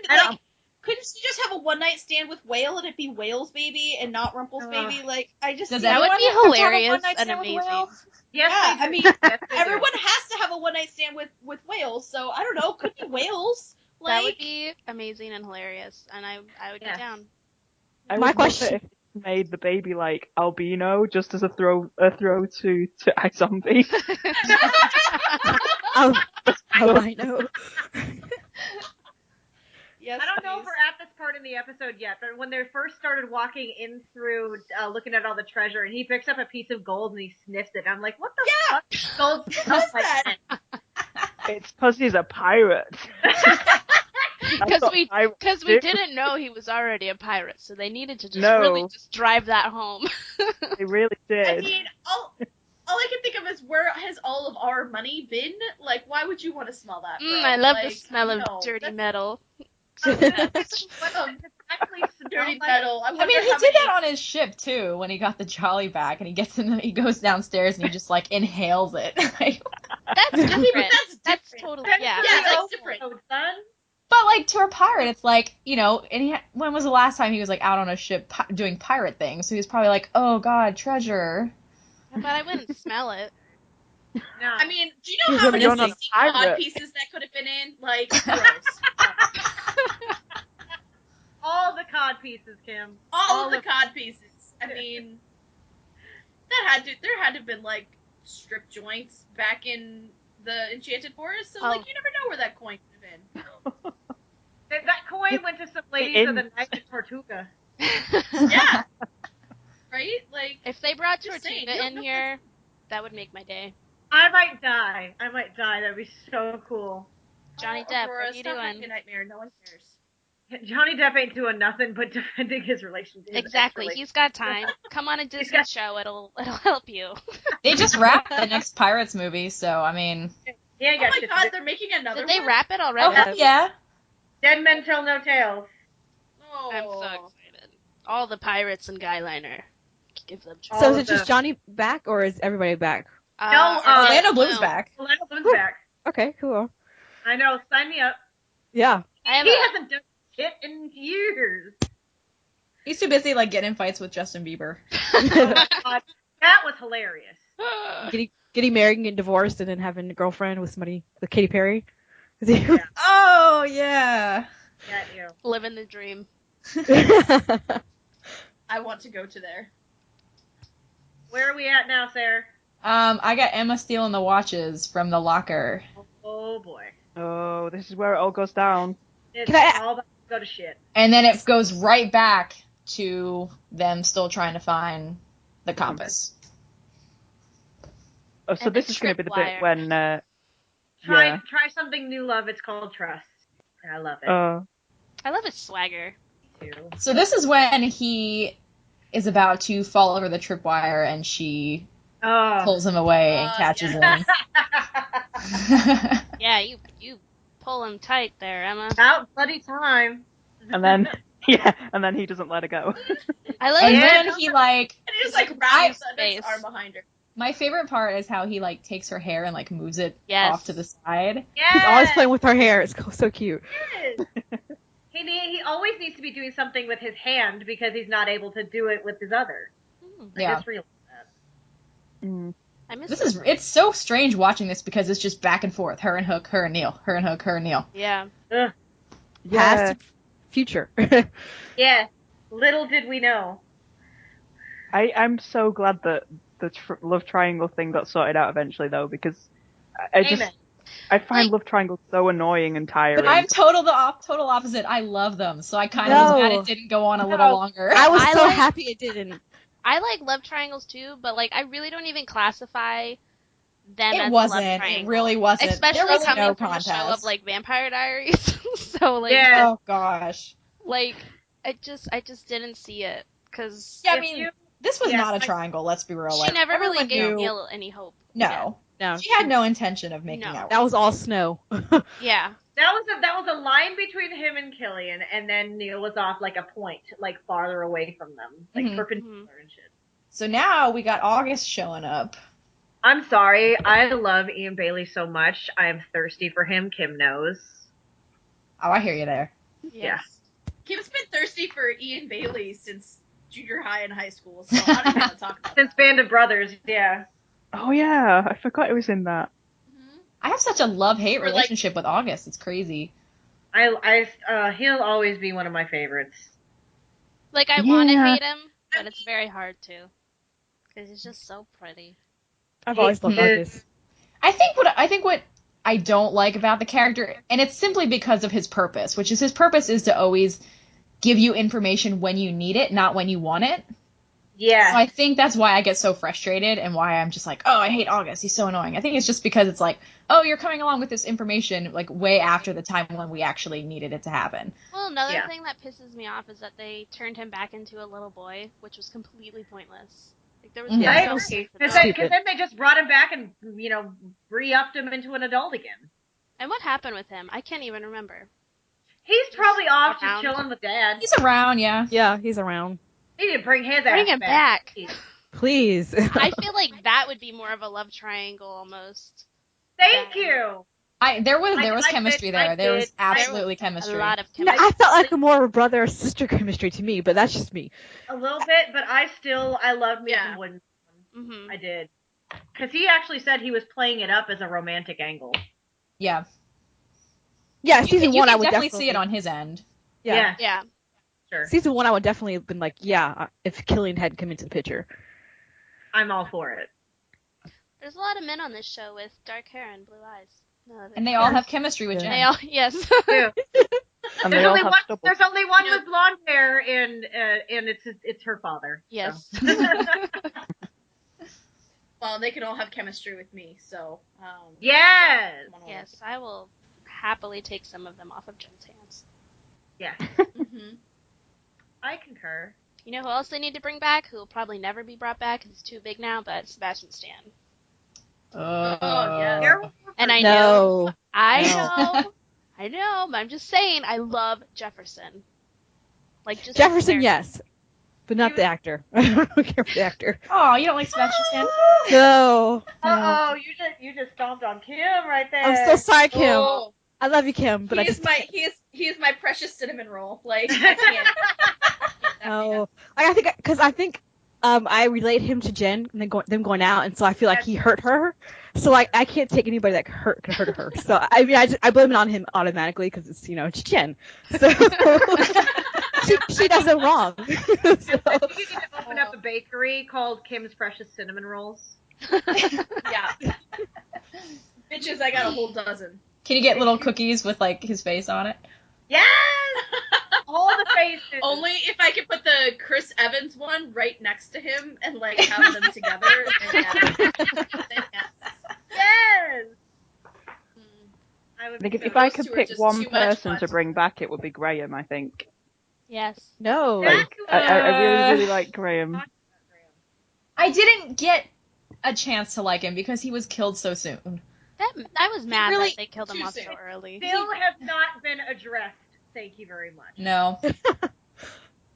I don't- like, couldn't she just have a one-night stand with Whale and it be Whale's baby and not Rumple's baby? Like, I just... Does That would everyone be have to have a hilarious one-night and stand with amazing. Whale? Yes, Yeah, they I do. mean, Yes, they do. Everyone has to have a one-night stand with Whales, so I don't know, could be Whales. Like, That would be amazing and hilarious, and I would Yes. be down. I My would question- love it if it made the baby like albino, just as a throw to iZombie. Oh, I know. yes, I don't know if please. we're at this part in the episode yet, but when they first started walking in through, looking at all the treasure, and he picks up a piece of gold and he sniffs it, I'm like, what the fuck? Gold smells like that? It's because he's a pirate. That's what pirates Because we do. didn't know he was already a pirate, so they needed to just No. really just drive that home. They really did. I mean, all I can think of is where has all of our money been? Like, why would you want to smell that? Bro? I love the Like, smell of no, dirty that's- metal. actually dirty smell like? metal. I mean, he did that on his ship too when he got the jolly back, and he goes downstairs and he just like inhales it. Like, That's different. that's That's different. totally, That's yeah. Yeah, that's so different. cold, son. but like to a pirate, it's like, you know, and when was the last time he was like out on a ship doing pirate things? So he was probably like, oh god, treasure. But I wouldn't smell it. No. I mean, do you know He's how many reminiscing. 60 cod Pirate. pieces that could have been in? Like, gross. all the cod pieces, Kim. All of the cod pieces. I mean, there had to have been like strip joints back in the Enchanted Forest. So like, you never know where that coin could have been. That coin went to some ladies of the night in Tortuga. Yeah. Right? Like, If they brought Just saying, Tortuga you in don't here, that would make my day. I might die. That'd be so cool. Johnny oh, Depp, Aurora, what are you stop having doing? a nightmare. No one cares. Johnny Depp ain't doing nothing but defending his relationship. Exactly. He's got time. Come on a Disney show. It'll help you. They just wrapped the next Pirates movie, so I mean, He ain't Oh got my shit god, to do. they're making another Did they one? wrap it already? oh heck yeah. Dead men tell no tales. Oh. I'm so excited. All the pirates and guyliner. Give them joy. All So is of it just them. Johnny back, or is everybody back? No, Orlando Bloom's back. Orlando Bloom's back. Okay, cool. I know. Sign me up. Yeah. I have He a- hasn't done shit in years. He's too busy like getting in fights with Justin Bieber. Oh my god, that was hilarious. Getting married and getting divorced, and then having a girlfriend with somebody, with Katy Perry. Oh yeah. Yeah, you. Living the dream. I want to go to there. Where are we at now, Sarah? I got Emma stealing the watches from the locker. Oh boy, Oh, this is where it all goes down. it's Can I- all about to go to shit. And then it goes right back to them still trying to find the compass. Oh, so And the this is going to be the bit tripwire. when, Try something new, love. It's called trust. I love it. I love his swagger. too. So this is when he is about to fall over the tripwire and she Oh. pulls him away and catches him. Yeah, you pull him tight there, Emma. About bloody time. and then, yeah, and then he doesn't let her go. I love And his then he like, And he just like wraps Space. his arm behind her. my favorite part is how he like takes her hair and like moves it Yes. off to the side. Yes. He's always playing with her hair. It's so cute. He always needs to be doing something with his hand because he's not able to do it with his other. I Yeah. just realized that. Mm. I miss This him. is, it's so strange watching this because it's just back and forth. Her and Hook, her and Neal, her and Hook, her and Neal. Yeah. Ugh. Past, future. Yeah. Little did we know. I'm so glad that the love triangle thing got sorted out eventually, though, because I just Amen. I find Like- love triangles so annoying and tiring. But I'm total opposite. I love them, so I kind of was glad No. it didn't go on a little No. longer. I was I so like- happy it didn't. I like love triangles too, but like I really don't even classify them as It a wasn't. love It triangle. really wasn't. Especially There was coming no from a show of contest. like Vampire Diaries. So like, Yeah. Oh gosh. like I just didn't see it because Yeah, I If mean, you- this was yeah, not a I- triangle. Let's be real. she Like, never really everyone gave knew. Neal any hope. No, No. she had no intention of making No. out. That was all snow. Yeah. That was a line between him and Killian, and then Neal was off like a point, like farther away from them, like Mhm. perpendicular and shit. So now we got August showing up. I'm sorry, I love Ian Bailey so much. I am thirsty for him. Kim knows. Oh, I hear you there. Yes. Kim's been thirsty for Ian Bailey since junior high and high school, so I don't even want to talk about Since that. Band of Brothers, yeah. Oh yeah, I forgot it was in that. I have such a love-hate Or, like- relationship with August. It's crazy. He'll always be one of my favorites. Like, I want to Yeah. hate him, but it's very hard to. Because he's just so pretty. I've always loved His- August. I think what I don't like about the character, and it's simply because of his purpose, which is his purpose is to always give you information when you need it, not when you want it. Yeah. So I think that's why I get so frustrated and why I'm just like, oh, I hate August. He's so annoying. I think it's just because it's like, oh, you're coming along with this information like way after the time when we actually needed it to happen. Well, another Yeah. thing that pisses me off is that they turned him back into a little boy, which was completely pointless. Like, there was Yeah. I no agree. need for Because that. then they just brought him back and, re-upped him into an adult again. And what happened with him? I can't even remember. He's probably off around. just chilling with Dad. He's around, yeah. Yeah, he's around. He need to bring his Bring ass him back. Please. I feel like that would be more of a love triangle almost. Thank you. There was I chemistry did- there. I There was did. absolutely A chemistry. lot of No, chemistry. I felt like a more brother or sister chemistry to me, but that's just me. A little bit, but I loved me Yeah. some Wooden. Mm-hmm. I did. Because he actually said he was playing it up as a romantic angle. Yeah. Yeah, You season can one I would definitely see it on his end. Yeah. Yeah. Sure. Season one I would definitely have been like, yeah, if Killian hadn't come into the picture. I'm all for it. There's a lot of men on this show with dark hair and blue eyes. No, And they all have chemistry with Jen. They all, yes. Too. And they all have stubble. There's only one Yeah. with blonde hair, and it's her father. Yes. So. Well, they can all have chemistry with me, so. Yes. come on over. Yes, I will happily take some of them off of Jen's hands. Yeah. Mhm. I concur. You know who else they need to bring back, who will probably never be brought back because he's too big now, but Sebastian Stan. yeah. There- And I No. I know, but I'm just saying, I love Jefferson. Like, just Jefferson, there. yes. But not the actor. I don't care for the actor. Oh, you don't like Sebastian Stan? No. Uh-oh, you just stomped on Kim right there. I'm so sorry, Kim. Oh, I love you, Kim, but he I is just he is my precious cinnamon roll. Like, I can't. no. I think I relate him to Jen and then them going out, and so I feel like he hurt her. So like I can't take anybody that could hurt her. So I mean I blame it on him automatically because it's Jen. So she does it wrong. So, You need to open up a bakery called Kim's Precious Cinnamon Rolls. Yeah. Bitches, I got a whole dozen. Can you get little cookies with like his face on it? Yes! All the faces. Only if I could put the Chris Evans one right next to him and like have them together. Then yes. Yes! I would I think be so if I those could two are pick just one too much person fun. to bring back, it would be Graham, I think. Yes. no. Like, I really, really like Graham. I didn't get a chance to like him because he was killed so soon. I was mad really that they killed him too off soon. so early. Still has not been addressed. Thank you very much. No.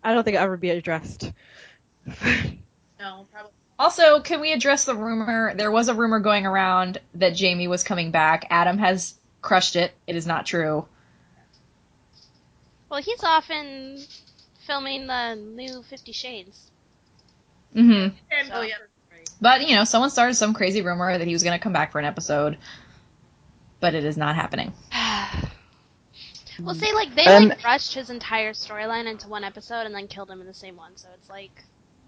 I don't think I'll ever be addressed. No, probably. Also, can we address the rumor? There was a rumor going around that Jamie was coming back. Adam has crushed it. It is not true. Well, he's often filming the new 50 Shades. Mm-hmm. And Oh yeah. Right. But, someone started some crazy rumor that he was going to come back for an episode. But it is not happening. Well, see, like, they, rushed his entire storyline into one episode and then killed him in the same one, so it's like...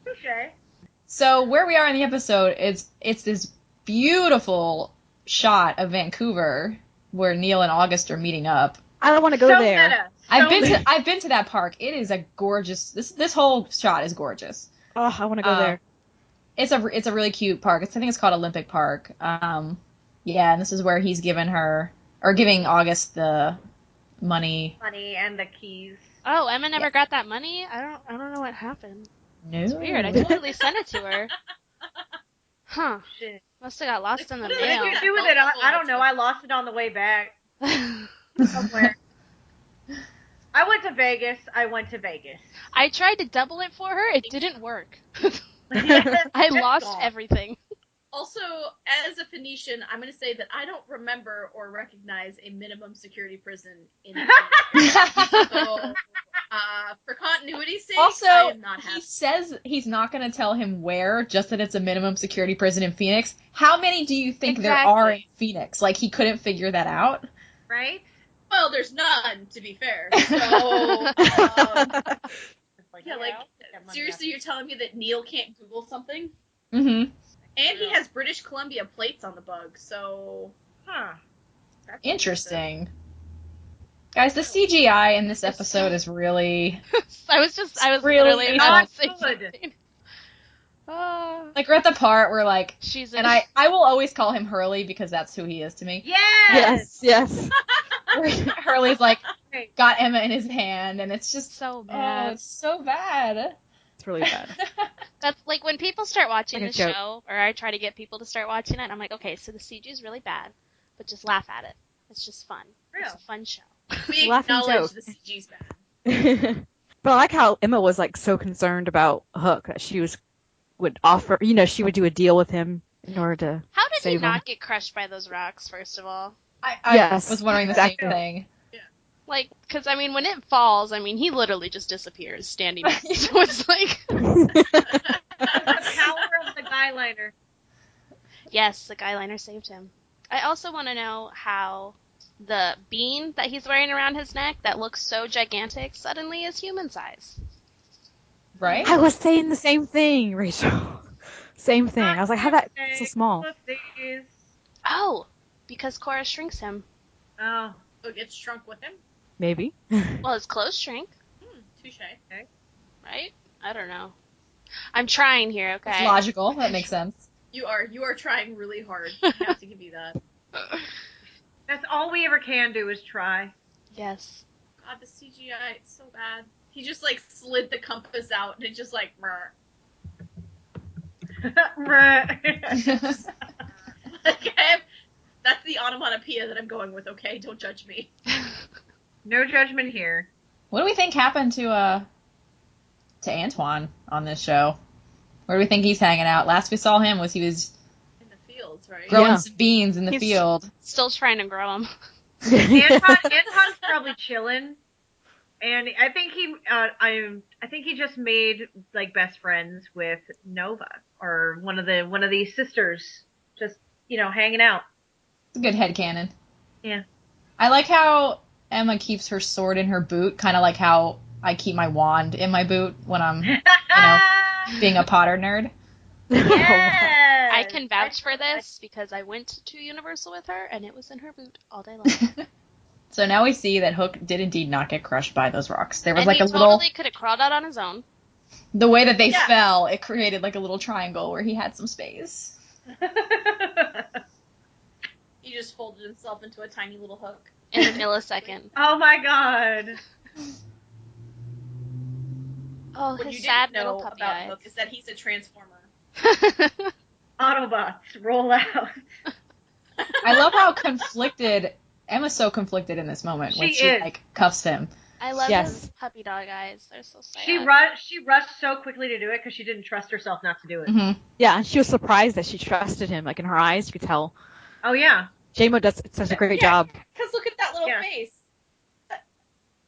Touché. So where we are in the episode, it's this beautiful shot of Vancouver where Neal and August are meeting up. I don't want to go So there. meta. I've been to that park. It is a gorgeous. This whole shot is gorgeous. Oh, I want to go there. It's a really cute park. I think it's called Olympic Park. Yeah, and this is where he's giving August the money. Money and the keys. Oh, Emma never got that money? I don't know what happened. No. It's weird. I totally sent it to her. Huh. Shit. Must have got lost in the What did mail. you do with it? I don't know. I lost it on the way back. somewhere. I went to Vegas. I tried to double it for her. It didn't work. I I lost everything. Also, as a Phoenician, I'm going to say that I don't remember or recognize a minimum security prison in Phoenix. So, for continuity's sake, Also, I am not he happy. says he's not going to tell him where, just that it's a minimum security prison in Phoenix. How many do you think there are in Phoenix? Like, he couldn't figure that out? Right? Well, there's none, to be fair. So, yeah, like, seriously, you're telling me that Neal can't Google something? Mm-hmm. And he has British Columbia plates on the bug, so... Huh. That's Interesting. Guys, the CGI in this episode is really... I was really literally not saying good. something. Like, we're at the part where, like... She's And I will always call him Hurley because that's who he is to me. Yes! Yes. Hurley's, like, got Emma in his hand, and it's just... so Oh, bad. it's so bad. It's really bad. That's like when people start watching Like the a joke. show, or I try to get people to start watching it, I'm like, okay, so the CG is really bad, but just laugh at it. It's just fun. Real. It's a fun show. We Laughing acknowledge joke. the CG's bad. But I like how Emma was like so concerned about Hook that she would offer, she would do a deal with him in order to How did he save him. not get crushed by those rocks, first of all? I Yes, was wondering the exactly. same thing. Like, because, I mean, when it falls, I mean, he literally just disappears standing up. So it's like... The power of the guyliner. Yes, the guyliner saved him. I also want to know how the bean that he's wearing around his neck that looks so gigantic suddenly is human size. Right? I was saying the same thing, Rachel. Same thing. I was like, how that so small? Whoopsies. Oh, because Cora shrinks him. Oh. So it gets shrunk with him? Maybe. Well, his clothes shrink, Touche. right? I don't know. I'm trying here, okay? It's logical. That makes sense. You are trying really hard. I have to give you that. That's all we ever can do is try. Yes. God, the CGI, it's so bad. He just, like, slid the compass out, and it just, like, brr. That's the onomatopoeia that I'm going with, okay? Don't judge me. No judgment here. What do we think happened to Antoine on this show? Where do we think he's hanging out? Last we saw him he was In the fields, right? growing Yeah. some beans in the He's- field. Still trying to grow him. Anton's probably chilling, and I think he just made like best friends with Nova or one of these sisters, just hanging out. It's a good headcanon. Yeah. I like how Emma keeps her sword in her boot, kind of like how I keep my wand in my boot when I'm being a Potter nerd. Yes! I can vouch for this because I went to Universal with her and it was in her boot all day long. So now we see that Hook did indeed not get crushed by those rocks. There was And like he a little... totally could have crawled out on his own. The way that they Yeah. fell, it created like a little triangle where he had some space. He just folded himself into a tiny little hook. In a millisecond. Oh my god. Oh, What his you sad didn't know little puppy about eyes. Hook is that he's a transformer. Autobots, roll out. I love how conflicted... Emma's so conflicted in this moment when She she is. like cuffs him. I love Yes. his puppy dog eyes. They're so sad. She rushed so quickly to do it because she didn't trust herself not to do it. Mm-hmm. Yeah, and she was surprised that she trusted him. Like in her eyes, you could tell. Oh yeah. J-Mo does such a great Yeah. job. Because look at that little Yeah. face.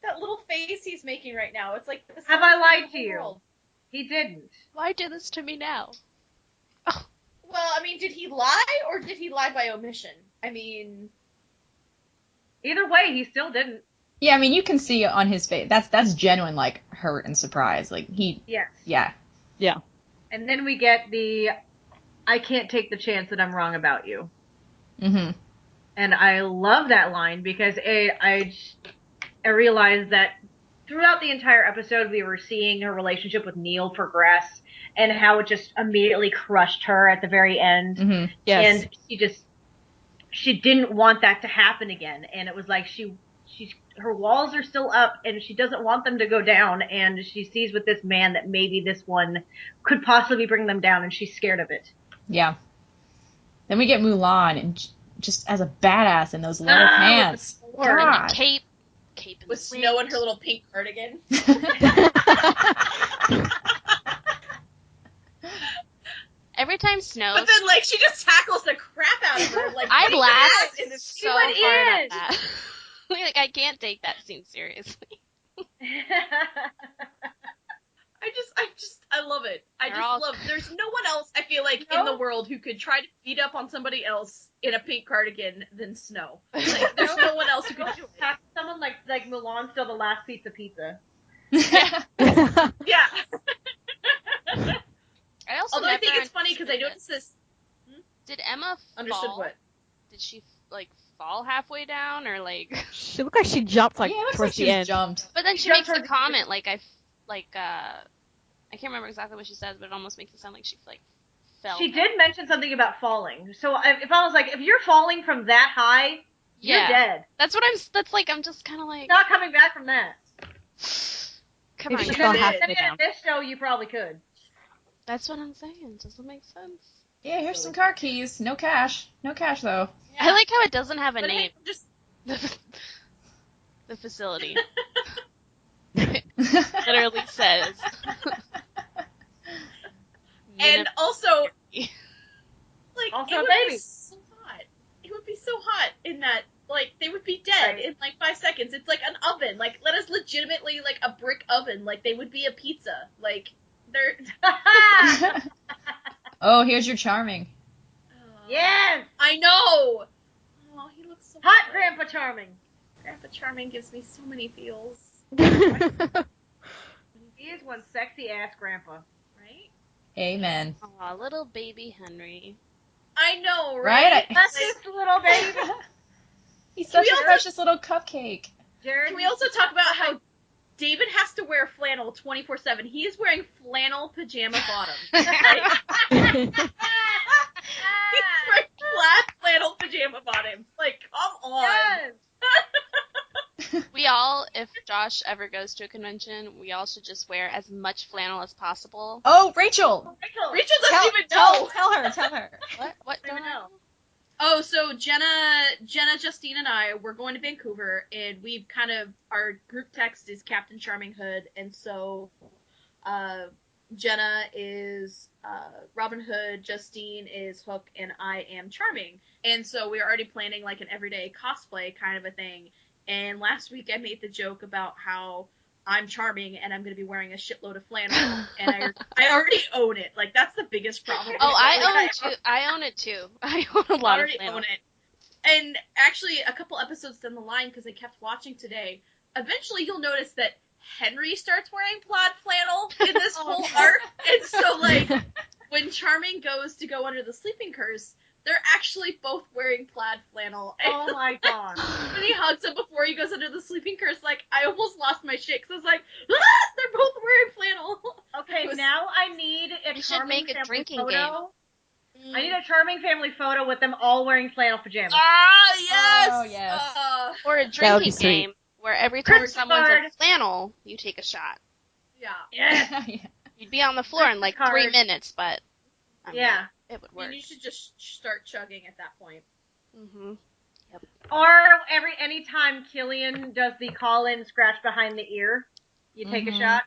That little face he's making right now. It's like the Have I saddest lied thing in to the you? world. He didn't. Why do this to me now? Well, I mean, did he lie or did he lie by omission? I mean, Either way, he still didn't. Yeah, I mean, you can see on his face, that's genuine, like, hurt and surprise. Like, Yes. yeah. Yeah. And then we get the, I can't take the chance that I'm wrong about you. Mm-hmm. And I love that line because I realized that throughout the entire episode, we were seeing her relationship with Neal progress and how it just immediately crushed her at the very end. Mm-hmm. Yes. And she didn't want that to happen again. And it was like her walls are still up and she doesn't want them to go down. And she sees with this man that maybe this one could possibly bring them down and she's scared of it. Yeah. Then we get Mulan, and just as a badass in those leather pants. Lord. God. Cape in With the Snow wind. in her little pink cardigan. Every time Snow, But then, like, she just tackles the crap out of her. Like, I laughed in this so went hard in. at that. Like, I can't take that scene seriously. I love it. They're all- There's no one else, I feel like, in the world who could try to beat up on somebody else in a pink cardigan than Snow. Like, there's no one else who could do it. Someone like Mulan's still the last piece of pizza. Yeah. I also Although I never think it's funny because I understood noticed this. Did Emma Understood fall? what? Did she, like, fall halfway down, or, like... She looked like she jumped, like, Yeah, it looks towards like she the was end. jumped. But then she jumped makes the towards the comment, I can't remember exactly what she says, but it almost makes it sound like she, like, fell. She did mention something about falling. So if I was like, if you're falling from that high, you're dead. That's what I'm just kind of like... Not coming back from that. Come Maybe on, she guys. fell Then halfway in down. this show, you probably could. That's what I'm saying. Doesn't make sense. Yeah, here's some car keys. No cash. No cash, though. I like how it doesn't have a But name. hey, just The facility. It literally says. and also, like, Also it a would baby. be so hot. It would be so hot in that, like, they would be dead Right. in, like, 5 seconds. It's like an oven. Like, let us legitimately, like, a brick oven. Like, they would be a pizza. Like, they're... Oh, here's your Charming. Yes! I know! Oh, he looks so Hot good. Grandpa Charming. Grandpa Charming gives me so many feels. He is one sexy ass grandpa. Right? Amen. Aw, little baby Henry. I know, Right? right? Precious little baby. He's such we a also- precious little cupcake. Jared, Can we also talk about how David has to wear flannel 24/7? He is wearing flannel pajama bottoms. Like, he's wearing plaid flannel pajama bottoms. Like, come on. Yes. We all, if Josh ever goes to a convention, we all should just wear as much flannel as possible. Oh, Rachel! Rachel doesn't even know. Tell her. What? What I don't I know. know? Oh, so Jenna, Justine, and I, we're going to Vancouver, and we've kind of, our group text is Captain Charming Hood, and so, Jenna is, Robin Hood, Justine is Hook, and I am Charming. And so we're already planning, like, an everyday cosplay kind of a thing. And last week I made the joke about how I'm Charming and I'm going to be wearing a shitload of flannel, and I already own it. Like, that's the biggest problem. Oh, Like, I own it too. I own it too. I own a lot of already flannel. own it. And actually, a couple episodes down the line, because I kept watching today, eventually you'll notice that Henry starts wearing plaid flannel in this whole arc. And so, like, when Charming goes to go under the sleeping curse, they're actually both wearing plaid flannel. And Oh my god. when he hugs him before he goes under the sleeping curse, like, I almost lost my shit, because I was like, they're both wearing flannel. Okay, It was- now I need a We should charming make a family drinking photo. I need a charming family photo with them all wearing flannel pajamas. Ah, yes! Oh, yes. Or a That would be drinking sweet. game where every time Credit someone's card. a flannel, you take a shot. Yeah. Yes. Yeah. You'd be on the floor in like Credit 3 card. minutes, but I mean, Yeah. it would I work. mean, you should just start chugging at that point. Hmm. Or anytime Killian does the call-in scratch behind the ear, you take a Mhm. shot.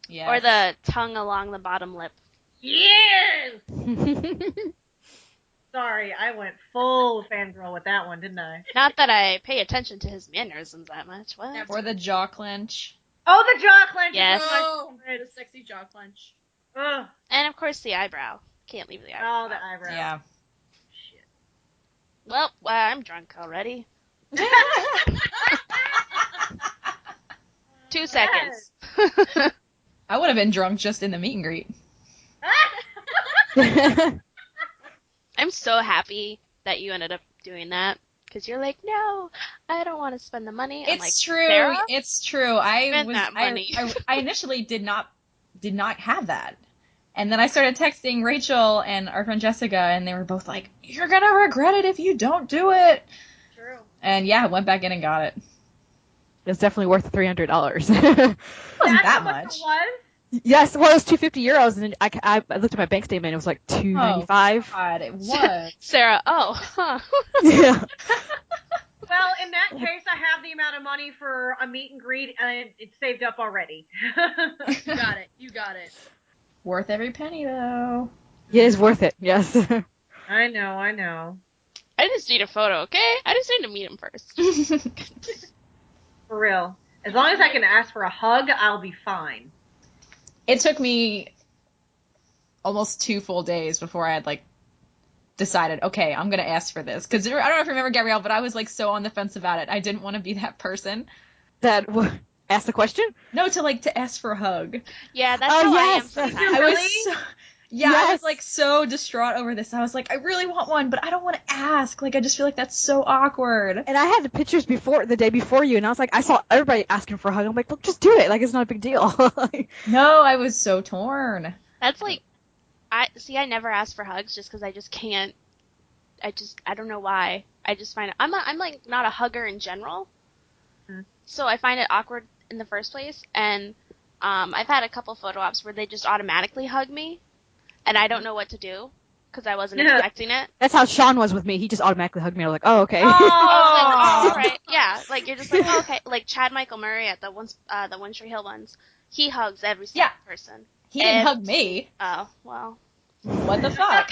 Yes. Or the tongue along the bottom lip. Yes. Sorry, I went full fangirl with that one, didn't I? Not that I pay attention to his mannerisms that much. What? Or the jaw clench. Oh, the jaw clench. Yes. Oh, the sexy jaw clench. Ugh. And of course the eyebrow. Can't leave the eyebrow. Oh, the eyebrow. Yeah. Shit. Well, I'm drunk already. 2 seconds. I would have been drunk just in the meet and greet. I'm so happy that you ended up doing that. Because you're like, no, I don't want to spend the money. I'm like, It's true. Sarah? It's true. I Spend was. that money. I initially did not have that, and then I started texting Rachel and our friend Jessica, and they were both like, "You're gonna regret it if you don't do it." True. And yeah, I went back in and got it. It's definitely worth $300. It wasn't That's that how much much. it was? Yes, well, it was €250, and then I looked at my bank statement. It was like $295. God, it was. Sarah, oh, huh. Yeah. Well, in that case, I have the amount of money for a meet and greet, and it's saved up already. You got it. You got it. Worth every penny, though. It is worth it, yes. I know. I just need a photo, okay? I just need to meet him first. For real. As long as I can ask for a hug, I'll be fine. It took me almost 2 full days before I had, like, decided, okay, I'm gonna ask for this. Because I don't know if you remember, Gabrielle, but I was, like, so on the fence about it. I didn't want to be that person. Ask the question? No, to ask for a hug. Yeah, that's Oh, how yes. I am sometimes. You I was really? so, yeah, I Yes. was, like, so distraught over this. I was like, I really want one, but I don't want to ask. Like, I just feel like that's so awkward. And I had the pictures the day before you, and I was like, I saw everybody asking for a hug. I'm like, look, just do it. Like, it's not a big deal. No, I was so torn. That's like, I never ask for hugs just because I just can't. I don't know why. I just find it. I'm like not a hugger in general, so I find it awkward in the first place. And I've had a couple photo ops where they just automatically hug me, and I don't know what to do because I wasn't expecting it. That's how Sean was with me. He just automatically hugged me. I was like, oh, okay. I was like, Oh, all right, yeah. Like you're just like, oh, okay. Like Chad Michael Murray at the One Tree Hill ones, he hugs every single person. He didn't hug me. Oh well. What the fuck?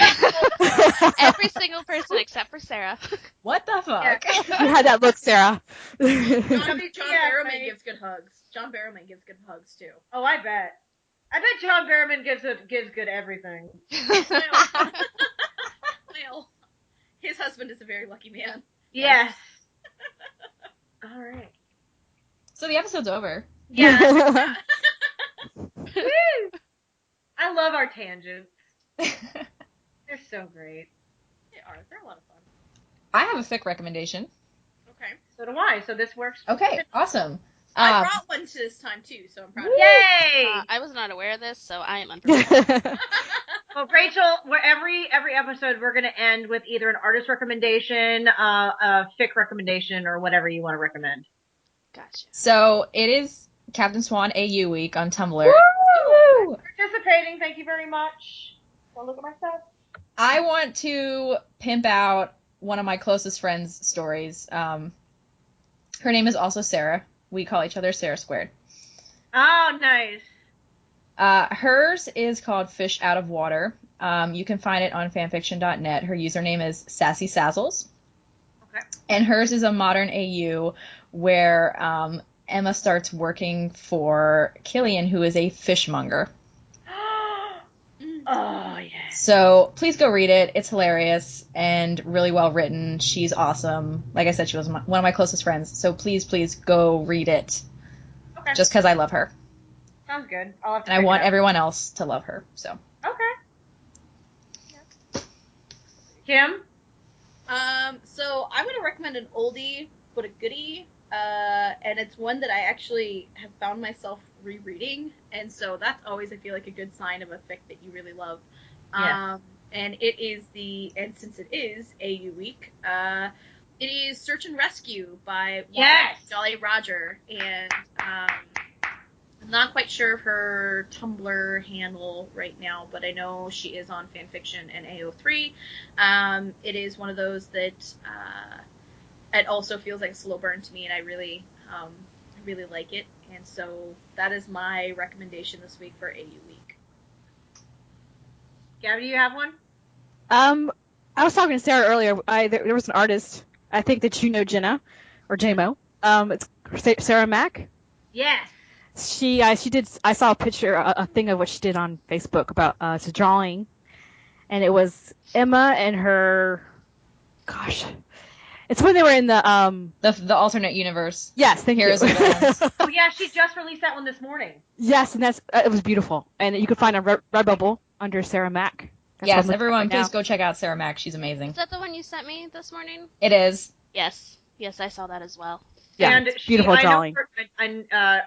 Every single person except for Sarah. What the fuck? You had that look, Sarah. John Yeah, Barrowman right. gives good hugs. John Barrowman gives good hugs too. Oh, I bet. I bet John Barrowman gives good everything. Well, his husband is a very lucky man. Yes. All right. So the episode's over. Yeah. Woo! I love our tangents. They're so great. They are. They're a lot of fun. I have a fic recommendation. Okay. So do I. So this works. Okay, awesome. I brought one to this time too, so I'm proud of you. Yay! I was not aware of this, so I am unprepared. Well, Rachel, every episode we're going to end with either an artist recommendation, a fic recommendation, or whatever you want to recommend. Gotcha. So it is Captain Swan AU week on Tumblr. Woo! Participating, thank you very much. Go look at my stuff. I want to pimp out one of my closest friends' stories. Her name is also Sarah. We call each other Sarah Squared. Oh, nice. Hers is called Fish Out of Water. You can find it on fanfiction.net. Her username is Sassy Sazzles. Okay. And hers is a modern AU where Emma starts working for Killian, who is a fishmonger. Oh, yes. So please go read it. It's hilarious and really well written. She's awesome. Like I said, she was one of my closest friends. So please go read it. Okay. Just because I love her. Sounds good. I'll have to And I check want it out. everyone else to love her. So. Okay. Kim? So I'm gonna recommend an oldie but a goodie, and it's one that I actually have found myself rereading, and so that's always, I feel like, a good sign of a fic that you really love. Yeah. And it is and since it is AU week, it is Search and Rescue by Yes! Jolly Roger, and I'm not quite sure of her Tumblr handle right now, but I know she is on fanfiction and AO3. It is one of those that it also feels like a slow burn to me, and I really like it. And so that is my recommendation this week for AU week. Gabby, do you have one? I was talking to Sarah earlier. There was an artist, I think that you know, Jenna, or JMO. It's Sarah Mack. Yes. She did. I saw a picture, a thing of what she did on Facebook about it's a drawing, and it was Emma and her. Gosh, it's when they were in The alternate universe. Yes, thank Heroes you. and Villains. Oh, yeah, she just released that one this morning. Yes, and it was beautiful, and you can find a Redbubble under Sarah Mack. That's what I'm Yes, looking at everyone, right please now. go check out Sarah Mack. She's amazing. Is that the one you sent me this morning? It is. Yes, I saw that as well. Yeah, And it's beautiful I know drawing. her,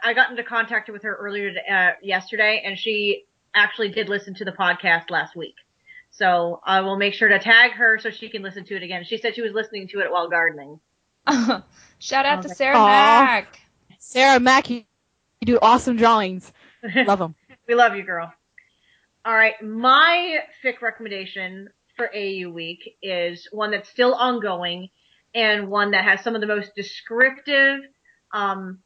I got into contact with her earlier yesterday, and she actually did listen to the podcast last week. So I will make sure to tag her so she can listen to it again. She said she was listening to it while gardening. Shout out to Okay. Sarah Aw. Mack. Sarah Mack, you do awesome drawings. Love them. We love you, girl. All right, my fic recommendation for AU week is one that's still ongoing, and one that has some of the most descriptive, I'm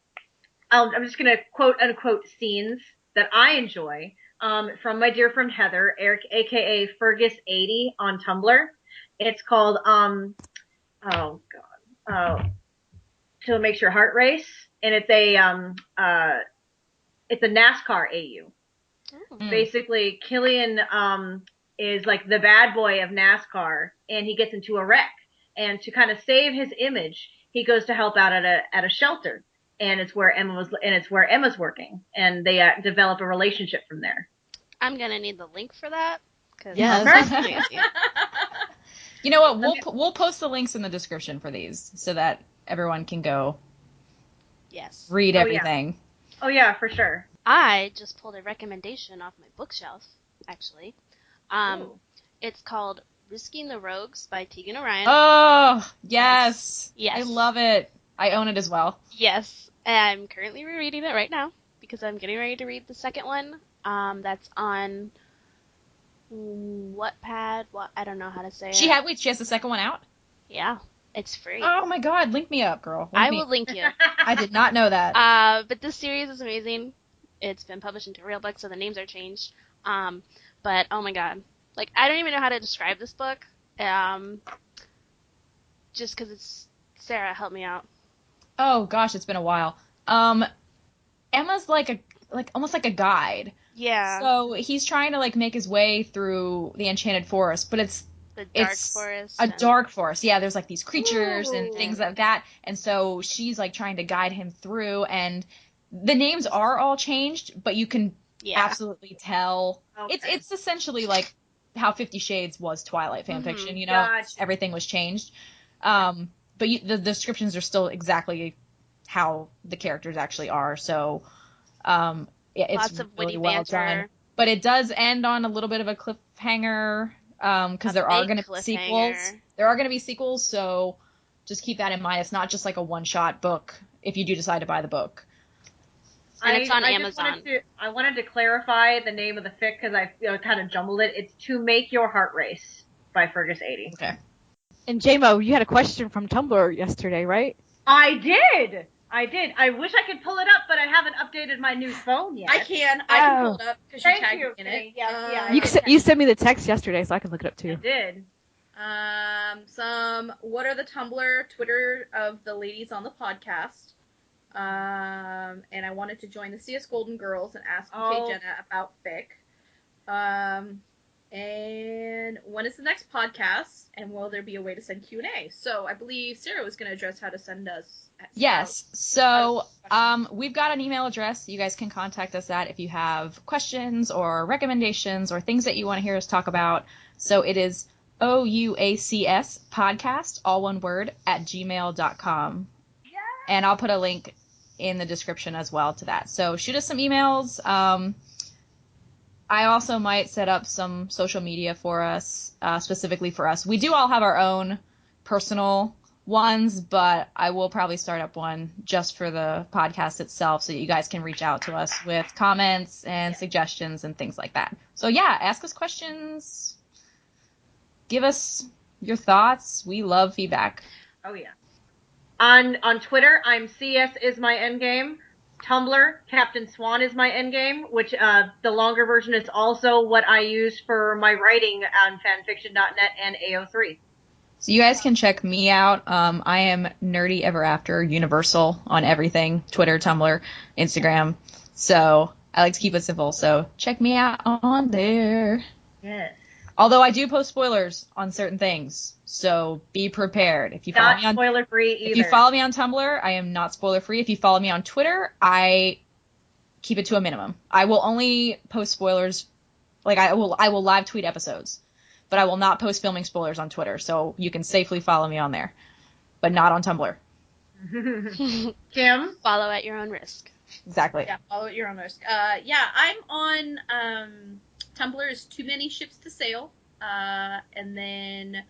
just gonna quote unquote scenes that I enjoy, from my dear friend Heather, Eric, aka Fergus80 on Tumblr. It's called, oh god, to makes your heart race, and it's a NASCAR AU. Basically, Killian, is like the bad boy of NASCAR, and he gets into a wreck. And to kind of save his image, he goes to help out at a shelter, and it's where Emma's working, and they develop a relationship from there. I'm gonna need the link for that. Cause Yes. that's crazy. You know what? We'll post the links in the description for these so that everyone can go Yes. read everything. Oh yeah, for sure. I just pulled a recommendation off my bookshelf, actually. Ooh. It's called Risking the Rogues by Tegan Orion. Oh, yes. Yes. I love it. I own it as well. Yes, I'm currently rereading it right now because I'm getting ready to read the second one. That's on Wattpad. I don't know how to say it. She has the second one out? Yeah, it's free. Oh my god, link me up, girl. I will link you. I did not know that. But this series is amazing. It's been published into Real Books, so the names are changed. But oh my god, like I don't even know how to describe this book. Just because it's Sarah, help me out. Oh gosh, it's been a while. Emma's almost like a guide. Yeah. So he's trying to like make his way through the Enchanted Forest, but it's the dark forest. A dark forest. Yeah, there's like these creatures Ooh. and things like that. And so she's like trying to guide him through, and the names are all changed, but you can absolutely tell. Okay. It's essentially like how 50 Shades was Twilight fanfiction, you know? Gotcha. Everything was changed. But the descriptions are still exactly how the characters actually are. So, yeah, it's lots of really witty well banter. done. But it does end on a little bit of a cliffhanger, because there are going to be sequels. There are going to be sequels, so just keep that in mind. It's not just like a one-shot book if you do decide to buy the book. And it's on Amazon. I wanted to clarify the name of the fic because I kind of jumbled it. It's To Make Your Heart Race by Fergus80. Okay. And JMO, you had a question from Tumblr yesterday, right? I did. I wish I could pull it up, but I haven't updated my new phone yet. I can pull it up because you Thank tagged you. me in it. Yeah. You sent me the text yesterday, so I can look it up too. I did. What are the Tumblr, Twitter of the ladies on the podcast? And I wanted to join the CS Golden Girls and ask Jenna about fic. And when is the next podcast? And will there be a way to send Q&A? So I believe Sarah was going to address how to send us. Yes. So we've got an email address you guys can contact us at if you have questions or recommendations or things that you want to hear us talk about. So it is OUACS podcast, all one word, @gmail.com. Yeah. And I'll put a link in the description as well to that. So shoot us some emails. I also might set up some social media for us, specifically for us. We do all have our own personal ones, but I will probably start up one just for the podcast itself so that you guys can reach out to us with comments and suggestions and things like that. So yeah, ask us questions. Give us your thoughts. We love feedback. Oh yeah. On Twitter, I'm CS is my endgame. Tumblr, Captain Swan is my endgame, which the longer version is also what I use for my writing on fanfiction.net and AO3. So you guys can check me out. I am Nerdy Ever After, universal on everything, Twitter, Tumblr, Instagram. So I like to keep it simple. So check me out on there. Yes. Although I do post spoilers on certain things, so be prepared. If you follow me on spoiler free either. If you follow me on Tumblr, I am not spoiler free. If you follow me on Twitter, I keep it to a minimum. I will only post spoilers, like I will live tweet episodes, but I will not post filming spoilers on Twitter. So you can safely follow me on there, but not on Tumblr. Kim, follow at your own risk. Exactly. Yeah, follow at your own risk. I'm on Tumblr is Too Many Ships to Sail. And then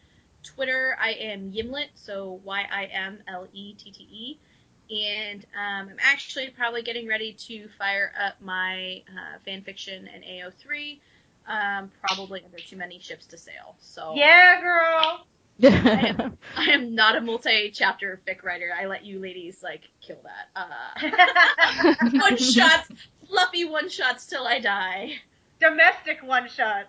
Twitter, I am Yimlet, so YIMLETTE. And I'm actually probably getting ready to fire up my fanfiction and AO3, probably under Too Many Ships to Sail. So yeah, girl. I am not a multi-chapter fic writer. I let you ladies, kill that. One-shots, fluffy one-shots till I die. Domestic one-shots.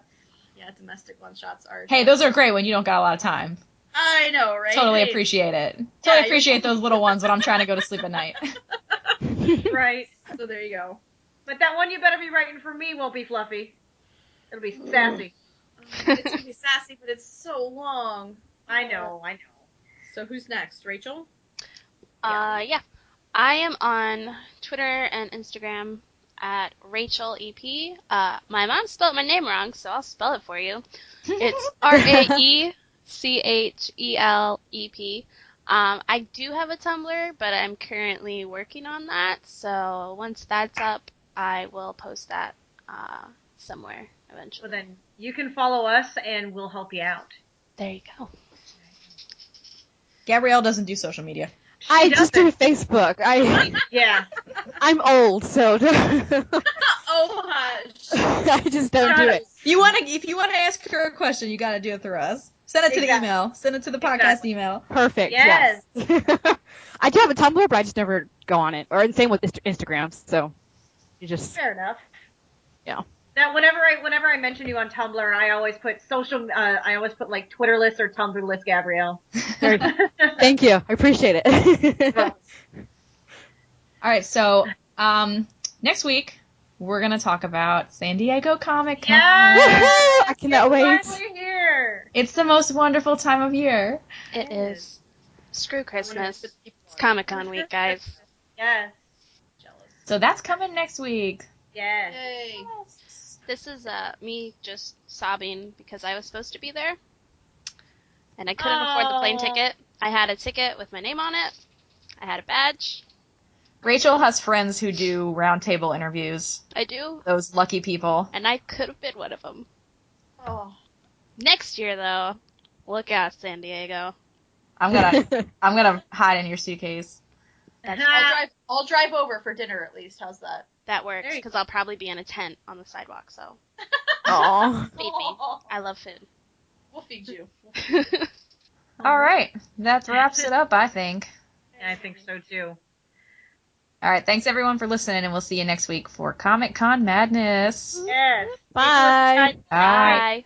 Yeah, domestic one-shots are... Hey, those are great when you don't got a lot of time. I know, right? Totally Hey, appreciate it. Yeah, Totally appreciate those little ones when I'm trying to go to sleep at night. Right. So there you go. But that one you better be writing for me won't be fluffy. It'll be sassy. It's gonna be sassy, but it's so long. I know. So who's next? Rachel? Yeah. I am on Twitter and Instagram at Rachel EP. My mom spelled my name wrong, so I'll spell it for you. It's RAECHELEP. I do have a Tumblr, but I'm currently working on that, so once that's up, I will post that somewhere eventually. Well, then you can follow us and we'll help you out. There you go. Gabrielle doesn't do social media. I She just do doesn't. Facebook. Yeah. I'm old, so Oh, hush. I just don't do it. If you wanna ask her a question, you gotta do it through us. Send it to the Exactly. email. Send it to the podcast Exactly. email. Perfect. Yes. I do have a Tumblr, but I just never go on it. Or same with Instagram. So you just Fair enough. Yeah. Now, whenever I mention you on Tumblr, I always put like Twitterless or Tumblrless Gabrielle. thank you. I appreciate it. Well, All right, so next week we're gonna talk about San Diego Comic-Con. yes! I cannot wait. It's finally here. It's the most wonderful time of year. It is. Screw Christmas. It's Comic-Con week, guys. Yes. Jealous. So that's coming next week. Yes. Yay. This is me just sobbing because I was supposed to be there. And I couldn't afford the plane Aw. ticket. I had a ticket with my name on it. I had a badge. Rachel has friends who do roundtable interviews. I do. Those lucky people. And I could have been one of them. Oh. Next year, though, look out, San Diego. I'm gonna hide in your suitcase. I'll drive over for dinner at least. How's that? That works, There you because I'll probably be in a tent on the sidewalk, so Aw. feed me. I love food. We'll feed you. All right, that wraps it up, I think. Yeah, I think so too. All right, thanks everyone for listening, and we'll see you next week for Comic-Con Madness. Yes. Bye. Bye. Bye.